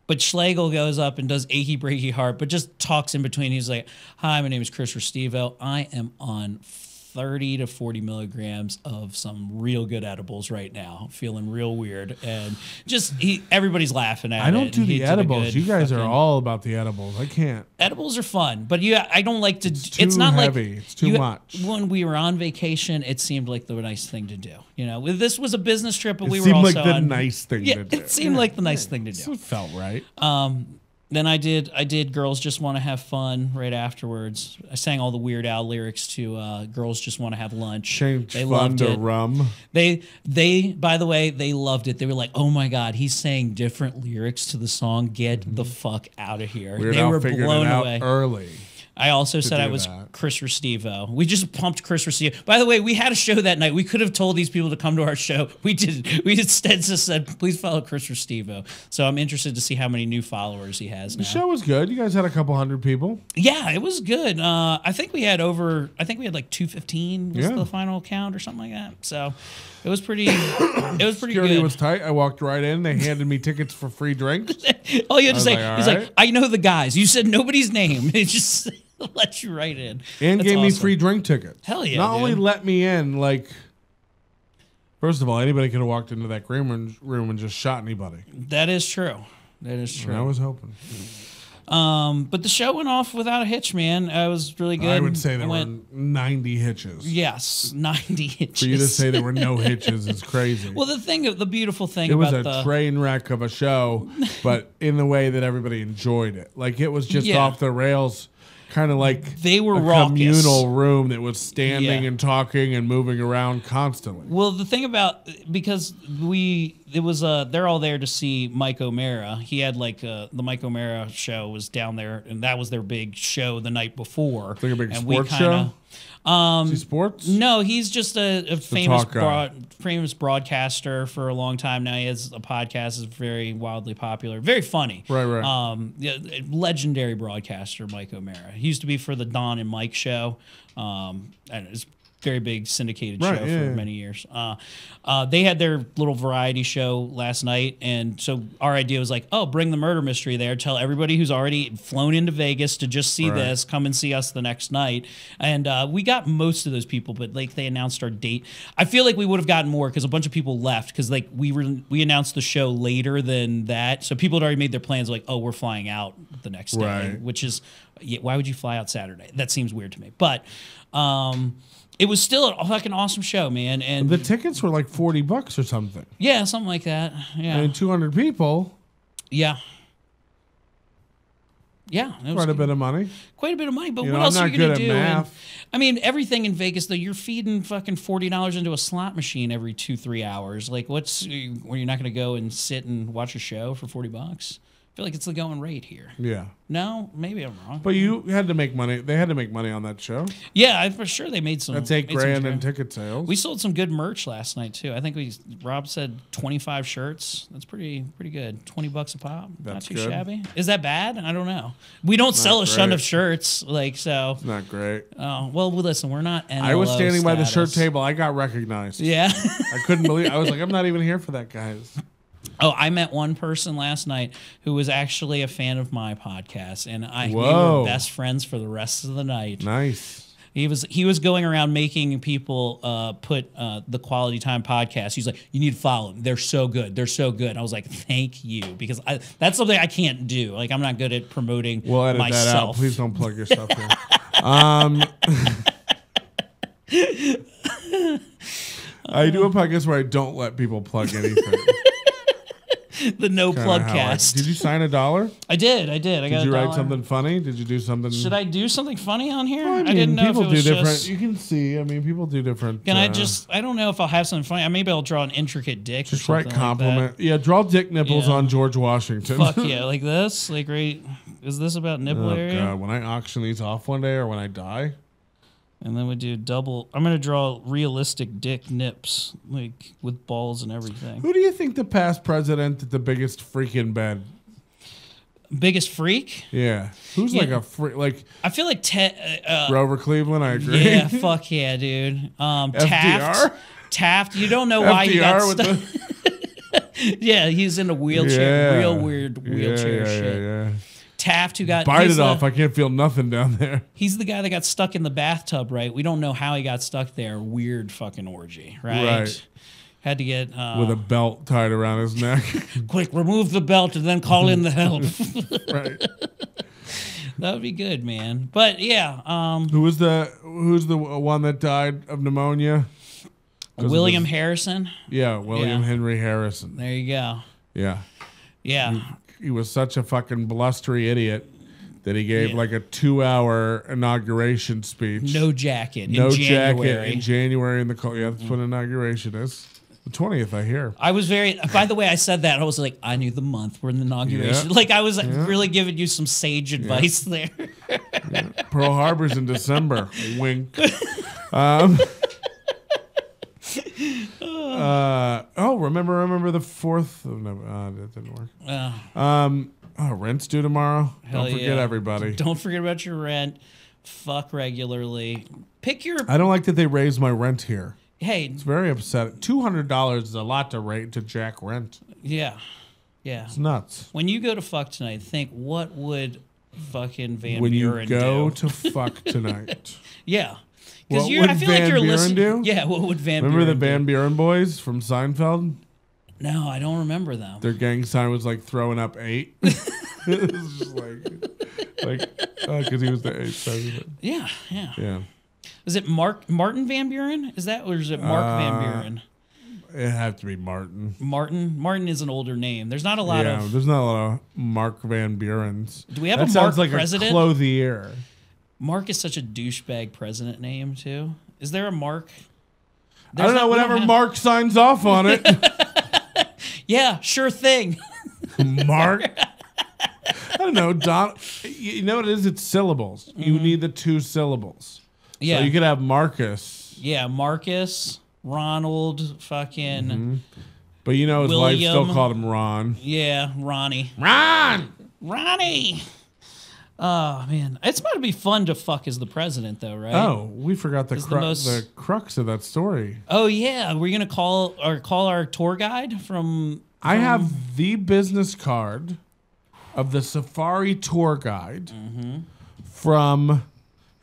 But Schlegel goes up and does Achy Breaky Heart, but just talks in between. He's like, "Hi, my name is Chris Restivo. I am on 30 to 40 milligrams of some real good edibles right now. Feeling real weird." And just everybody's laughing at it. I don't do the edibles. You guys are all about the edibles. I can't. Edibles are fun, but I don't like to. It's not heavy. It's too much. When we were on vacation, it seemed like the nice thing to do. You know, this was a business trip, but we were also like the nice thing to do. It seemed like the nice thing to do. It felt right. Then I did Girls Just Want to Have Fun right afterwards. I sang all the Weird Al lyrics to Girls Just Want to Have Lunch. Changed they loved it. Rum. They by the way, they loved it. They were like, "Oh my God, he's saying different lyrics to the song. Get the fuck out of here." Weird they Al were figured blown it out away early. I also said I do was that. Chris Restivo. We just pumped Chris Restivo. By the way, we had a show that night. We could have told these people to come to our show. We didn't. We instead just said, please follow Chris Restivo. So I'm interested to see how many new followers he has now. The show was good. You guys had a couple hundred people. Yeah, it was good. I think we had like 215 was the final count or something like that. So it was pretty Security good. was tight. I walked right in. They handed me tickets for free drinks. All you had to say, like, he's all like, right. I know the guys. You said nobody's name. It just let you right in. And That's gave me awesome. free drink tickets. Hell yeah, Not only dude. let me in, like, first of all, anybody could have walked into that green room and just shot anybody. That is true. That is true. And I was hoping. But the show went off without a hitch, man. I was really good. I would say there were 90 hitches. Yes, 90 hitches. For you to say there were no hitches is crazy. Well, the beautiful thing it was about a train wreck of a show, but in the way that everybody enjoyed it. Like, it was just off the rails, kind of like they were a raucous. communal room that was standing Yeah. and talking and moving around constantly. Well, the thing about, because they're all there to see Mike O'Mara. He had the Mike O'Mara show was down there, and that was their big show the night before. Like a big and sports show? Is he sports? No, he's just a famous talk guy. famous broadcaster for a long time now. He has a podcast, is very wildly popular, very funny. Right. Yeah, legendary broadcaster Mike O'Mara. He used to be for the Don and Mike show. And it's very big syndicated show for many years. They had their little variety show last night, and so our idea was like, oh, bring the murder mystery there. Tell everybody who's already flown into Vegas to just see this, come and see us the next night. And we got most of those people, but they announced our date. I feel like we would have gotten more because a bunch of people left because we announced the show later than that, so people had already made their plans. Like, oh, we're flying out the next day, which is why would you fly out Saturday? That seems weird to me, but. It was still a fucking awesome show, man. And the tickets were like $40 or something. Yeah, something like that. Yeah. And 200 people. Yeah. Yeah. It was Quite a bit of money. Quite a bit of money. But You what know, else I'm are not you going to good do? at math. I mean, everything in Vegas, though, you're feeding fucking $40 into a slot machine every 2-3 hours. Like, where you're not going to go and sit and watch a show for $40? I feel like it's the going rate here. Yeah. No, maybe I'm wrong. But you had to make money. They had to make money on that show. Yeah, for sure they made some. That's $8,000 in ticket sales. We sold some good merch last night too. I think Rob said 25 shirts. That's pretty good. $20 a pop. That's not too good. shabby. Is that bad? I don't know. We don't sell a ton of shirts, so. It's not great. Oh well, listen, we're not NLO I was standing by the shirt status. table. I got recognized. Yeah. I couldn't believe. I was like, I'm not even here for that, guys. Oh, I met one person last night who was actually a fan of my podcast, and we Whoa. were best friends for the rest of the night. Nice. He was going around making people put the Quality Time podcast. He's like, you need to follow them. They're so good. They're so good. I was like, thank you, because that's something I can't do. Like, I'm not good at promoting We'll edit myself. that out. Please don't plug your stuff here. I do a podcast where I don't let people plug anything. The no plug cast. Did you sign $1? I did. I got Did you write $1. something funny? Did you do something? Should I do something funny on here? Well, I didn't know people if it was do different. just. You can see. I mean, people do different. Can I don't know if I'll have something funny. Maybe I'll draw an intricate dick. just or write something compliment? Yeah, draw dick nipples Yeah. on George Washington. Like that. Fuck yeah, like this. Like right. Is this about nipple Oh area? God! When I auction these off one day, or when I die, And then we do double. I'm gonna draw realistic dick nips, like with balls and everything. who do you think the past president did the biggest freak in bed? Biggest freak? Yeah, who's Yeah. like a freak? Like I feel like Grover Cleveland. I agree. yeah, fuck yeah, dude. FDR? Taft. You don't know why he got FDR with stuck. Yeah, he's in a wheelchair. Yeah. Real weird wheelchair shit. Yeah. Taft, who got Bite he's it off. I can't feel nothing down there. He's the guy that got stuck in the bathtub, right? We don't know how he got stuck there. Weird fucking orgy, right? Right. Had to get With a belt tied around his neck. quick, remove the belt and then call in the help. Right. That would be good, man. But yeah, Who's the one that died of pneumonia? William Harrison. Yeah, William Yeah. Henry Harrison. There you go. Yeah. Yeah. He was such a fucking blustery idiot that he gave Yeah. like a 2-hour inauguration speech. No jacket. No in jacket January. in January in the cold. Yeah, that's when inauguration is. The 20th, I hear. I was very. By the way, I said that. I was like, I knew the month. We're in the inauguration. Yeah. Like I was really giving you some sage advice there. Yeah. Pearl Harbor's in December. Wink. Remember the 4th of November. That didn't work. Rent's due tomorrow. Don't forget everybody. Don't forget about your rent. Fuck regularly. Pick your. I don't like that they raised my rent here. Hey, it's very upsetting. $200 is a lot to jack rent. Yeah. It's nuts. When you go to fuck tonight, think what would fucking Van when Buren do? When you go to fuck tonight. Yeah. What would I feel Van like you're Buren listening. do? Yeah, what would Van Remember Buren the Van do? Buren boys from Seinfeld? No, I don't remember them. Their gang sign was like throwing up 8. It was just because he was the 8th president. Yeah. Is it Martin Van Buren? Is that, or is it Mark Van Buren? It had to be Martin. Martin is an older name. There's not a lot of. There's not a lot of Mark Van Burens. Do we have that a sounds Mark like president? A clothier. Mark is such a douchebag president name too. Is there a Mark? I don't know. Whenever Mark signs off on it. Yeah, sure thing. Mark. I don't know. You know what it is? It's syllables. Mm-hmm. You need the 2 syllables. Yeah. So you could have Marcus. Yeah, Marcus, Ronald, fucking. Mm-hmm. But you know his William. wife still called him Ron. Yeah, Ronnie. Ronnie. Oh man, it's about to be fun to fuck as the president, though, right? Oh, we forgot the crux of that story. Oh yeah, we're gonna call our tour guide from. I have the business card of the safari tour guide from.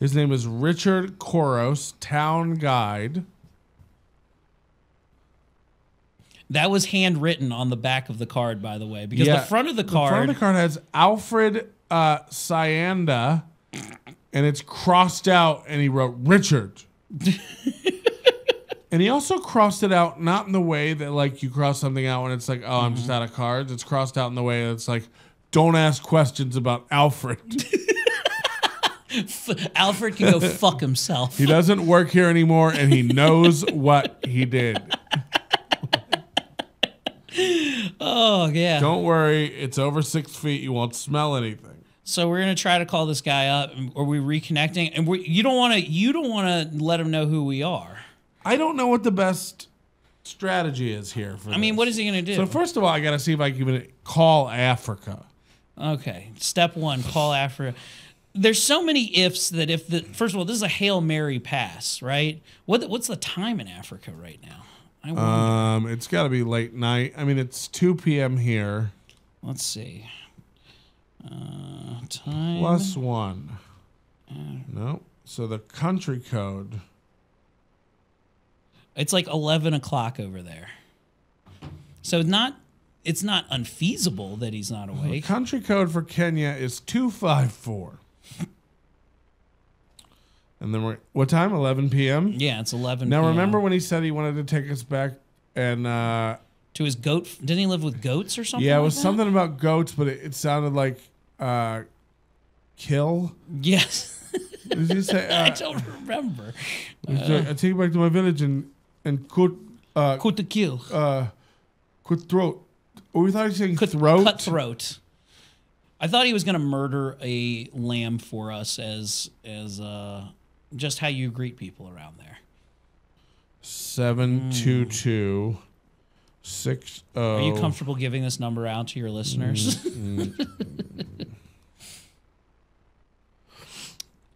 His name is Richard Koros, town guide. That was handwritten on the back of the card, by the way, because the front of the card has Alfred Syanda, and it's crossed out, and he wrote Richard. And he also crossed it out, not in the way that like you cross something out when it's like, oh, I'm just out of cards. It's crossed out in the way that it's like, don't ask questions about Alfred. Alfred can go fuck himself. He doesn't work here anymore, and he knows what he did. Oh, yeah. Don't worry. It's over 6 feet. You won't smell anything. So we're going to try to call this guy up. Are we reconnecting? And you don't want to let him know who we are. I don't know what the best strategy is here. I mean, what is he going to do? So first of all, I got to see if I can even call Africa. Okay. Step 1, call Africa. There's so many ifs that first of all, this is a Hail Mary pass, right? What's the time in Africa right now? It's got to be late night. I mean, it's 2 p.m. here. Let's see. Time +1. No. So the country code. It's like 11 o'clock over there. So it's not unfeasible that he's not awake. The country code for Kenya is 254. And then what time? 11 p.m.? Yeah, it's 11 Now, p.m. remember when he said he wanted to take us back and... to his goat... Didn't he live with goats or something? Yeah, it was like something about goats, but it sounded like kill. Yes. Did you say... I don't remember. I take you back to my village and cut... cut the kill. Cut throat. Oh, we thought he was saying throat? Cut throat. I thought he was going to murder a lamb for us as just how you greet people around there. 722 60. Are you comfortable giving this number out to your listeners?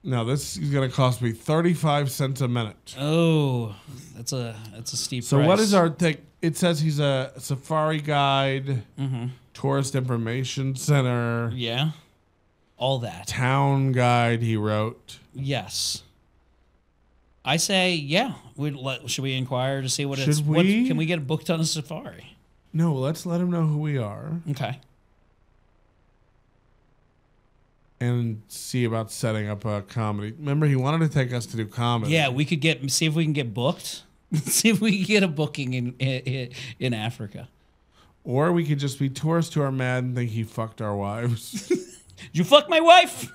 No, this is going to cost me 35 cents a minute. Oh, that's a steep price. So what is our thing? It says he's a safari guide, tourist information center. Yeah. All that. Town guide, he wrote. Yes. I say, yeah. Should we inquire to see what can we get booked on a safari? No, let's let him know who we are. Okay. And see about setting up a comedy. Remember, he wanted to take us to do comedy. Yeah, we could see if we can get booked. See if we can get a booking in Africa. Or we could just be tourists who are mad and think he fucked our wives. Did you fuck my wife?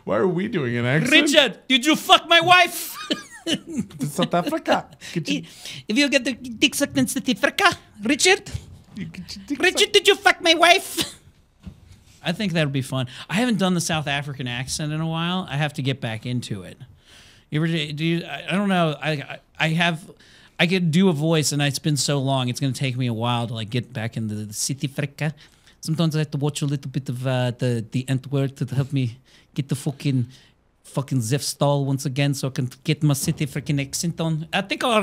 Why are we doing an accent? Richard, did you fuck my wife? South Africa. If you get the dick sucked in South Africa, Richard, did you fuck my wife? I think that would be fun. I haven't done the South African accent in a while. I have to get back into it. You ever do? I don't know. I could do a voice, and it's been so long. It's going to take me a while to like get back into the South Africa. Sometimes I have to watch a little bit of the Antwerp to help me get the fucking Zefstall once again, so I can get my South African accent on. I think I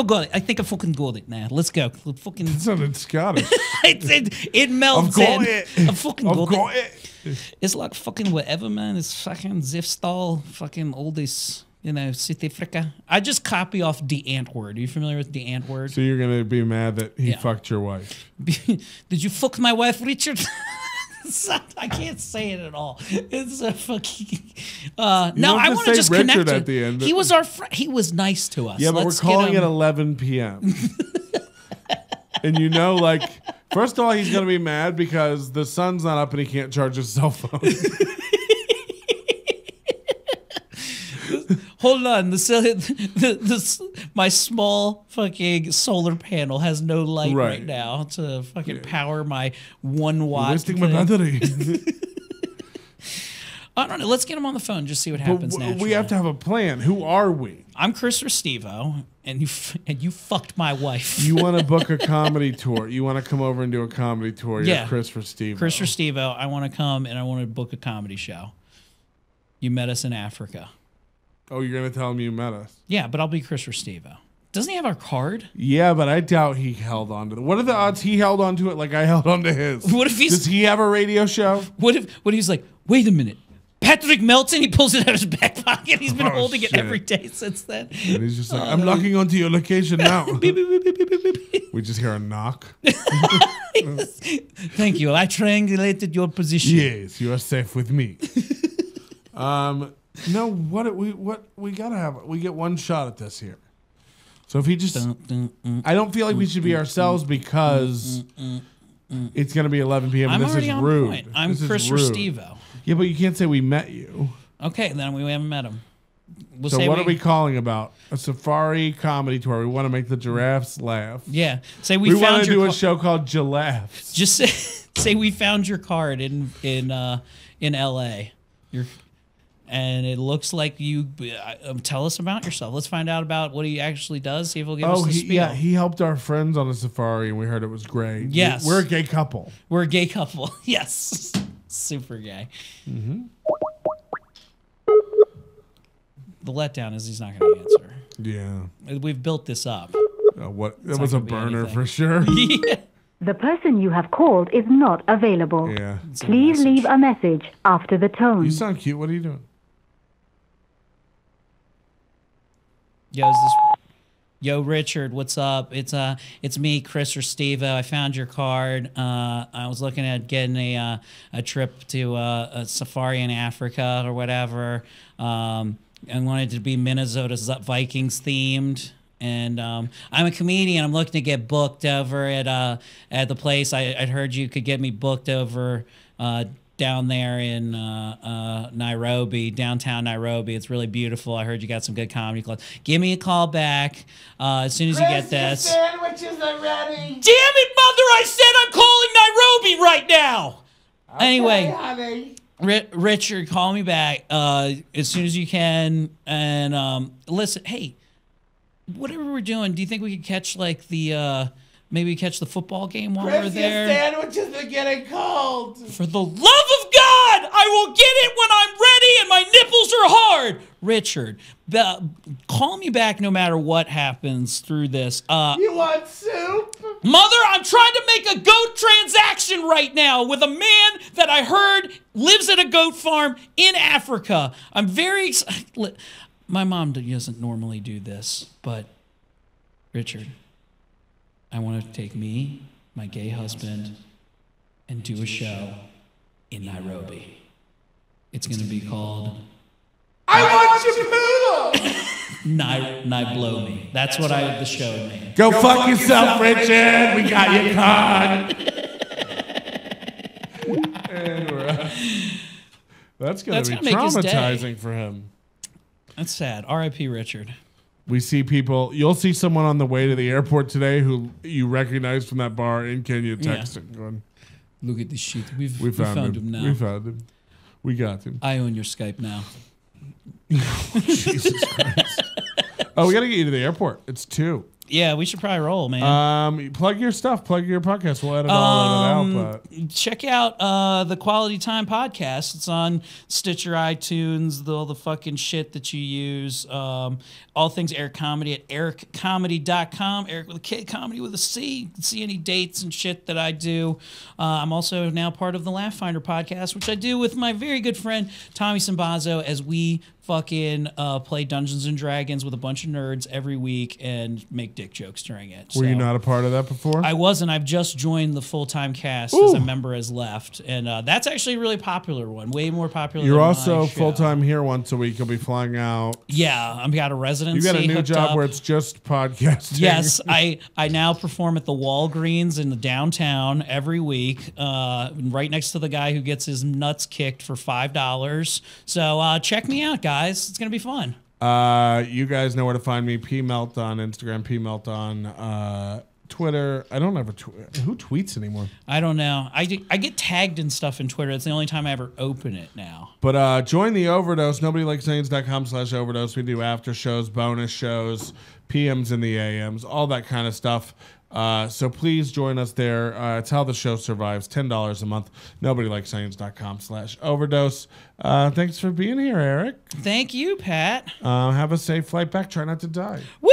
got it. I think I fucking got it now. Let's go. Fucking. It sounded Scottish. it melts I've got in. it. I fucking I've got it. It's like fucking whatever, man. It's fucking Zefstall. Fucking all this. South Africa. I just copy off the Ant word. Are you familiar with the Ant word? So you're gonna be mad that he fucked your wife? Did you fuck my wife, Richard? I can't say it at all. It's a fucking. No, I want to just Richard connect. At the end. He was our friend. He was nice to us. Yeah, but we're calling at 11 p.m. And like, first of all, he's gonna be mad because the sun's not up and he can't charge his cell phone. Hold on, my small fucking solar panel has no light right now to fucking power my 1 watt. Wasting my battery. I don't know. Let's get him on the phone. Just see what happens. Naturally. We have to have a plan. Who are we? I'm Chris Restivo, and you fucked my wife. You want to book a comedy tour? You want to come over and do a comedy tour? You're Chris Restivo. Chris Restivo. I want to come and I want to book a comedy show. You met us in Africa. Oh, you're going to tell him you met us? Yeah, but I'll be Chris Restivo. Doesn't he have our card? Yeah, but I doubt he held on to it. What are the odds he held on to it like I held on to his? What if Does he have a radio show? What if he's like, wait a minute, Patrick Melton? He pulls it out of his back pocket. He's been holding it every day since then. And he's just like, I'm locking onto your location now. Beep, beep, beep, beep, beep, beep, beep. We just hear a knock. Thank you. I triangulated your position. Yes, you are safe with me. No, we gotta have. We get one shot at this here. So if he just, I don't feel like we should be ourselves because it's gonna be 11 p.m. I'm this already is on rude. point. I'm Chris Restivo. Yeah, but you can't say we met you. Okay, then we haven't met him. So what are we calling about? A safari comedy tour. We want to make the giraffes laugh. Yeah, say we want to do a show called Giraffes. Just say we found your card in L.A. And it looks like you. Tell us about yourself. Let's find out about what he actually does. See if he'll give us the spiel. Yeah, he helped our friends on a safari, and we heard it was great. Yes, we're a gay couple. We're a gay couple. Yes, super gay. Mm-hmm. The letdown is he's not going to answer. Yeah, we've built this up. What? It was a burner for sure. Yeah. The person you have called is not available. Yeah. Please leave a message after the tone. You sound cute. What are you doing? Yo, Richard, what's up? It's me, Chris Restivo. I found your card. I was looking at getting a trip to a safari in Africa or whatever. I wanted it to be Minnesota Vikings themed. And I'm a comedian. I'm looking to get booked over at the place. I'd heard you could get me booked over down there in Nairobi, downtown Nairobi. It's really beautiful. I heard you got some good comedy clubs. Give me a call back as soon as you get this. Sandwiches are ready. Damn it, mother! I said I'm calling Nairobi right now. Okay, anyway, honey. Richard, call me back as soon as you can. And listen, hey, whatever we're doing, do you think we could catch like the maybe catch the football game while we're there? Sandwiches are getting cold. For the love of God, I will get it when I'm ready and my nipples are hard. Richard, call me back no matter what happens through this. You want soup? Mother, I'm trying to make a goat transaction right now with a man that I heard lives at a goat farm in Africa. I'm very excited. My mom doesn't normally do this, but Richard, I want to take me, my gay husband, and do a show in Nairobi. It's going to be called I want your poodle. Blow Me. That's what the show name. Go fuck yourself, Richard. We got your card. That's going to be traumatizing for him. That's sad. R.I.P. Richard. We see people. You'll see someone on the way to the airport today who you recognize from that bar in Kenya texting, going, "Look at this shit. We found him now. We found him. We got him. I own your Skype now." Jesus Christ. Oh, we got to get you to the airport. It's 2. Yeah, we should probably roll, man. Plug your stuff. Plug your podcast. We'll edit all of it out. But check out the Quality Time podcast. It's on Stitcher, iTunes, all the fucking shit that you use. All things Eric Comedy at ericcomedy.com. Eric with a K, comedy with a C. You can see any dates and shit that I do. I'm also now part of the Laugh Finder podcast, which I do with my very good friend Tommy Sambazo, as we fucking play Dungeons and Dragons with a bunch of nerds every week and make dick jokes during it. Were you not a part of that before? I wasn't. I've just joined the full-time cast as a member has left. And that's actually a really popular one. Way more popular You're than also my show. full-time here once a week. You'll be flying out. Yeah, I've got a residency. You got a new job up. where it's just podcasting. Yes, I now perform at the Walgreens in the downtown every week, right next to the guy who gets his nuts kicked for $5. So check me out, guys. It's going to be fun. You guys know where to find me. PMelt on Instagram, PMelt on Twitter. I don't have a Twitter. Who tweets anymore? I don't know. I get tagged in stuff in Twitter. It's the only time I ever open it now. But join the Overdose. NobodyLikesANES.com/overdose. We do after shows, bonus shows, PMs in the AMs, all that kind of stuff. So please join us there. It's how the show survives. $10 a month. NobodyLikesANES.com/overdose. Thanks for being here, Eric. Thank you, Pat. Have a safe flight back. Try not to die. Woo!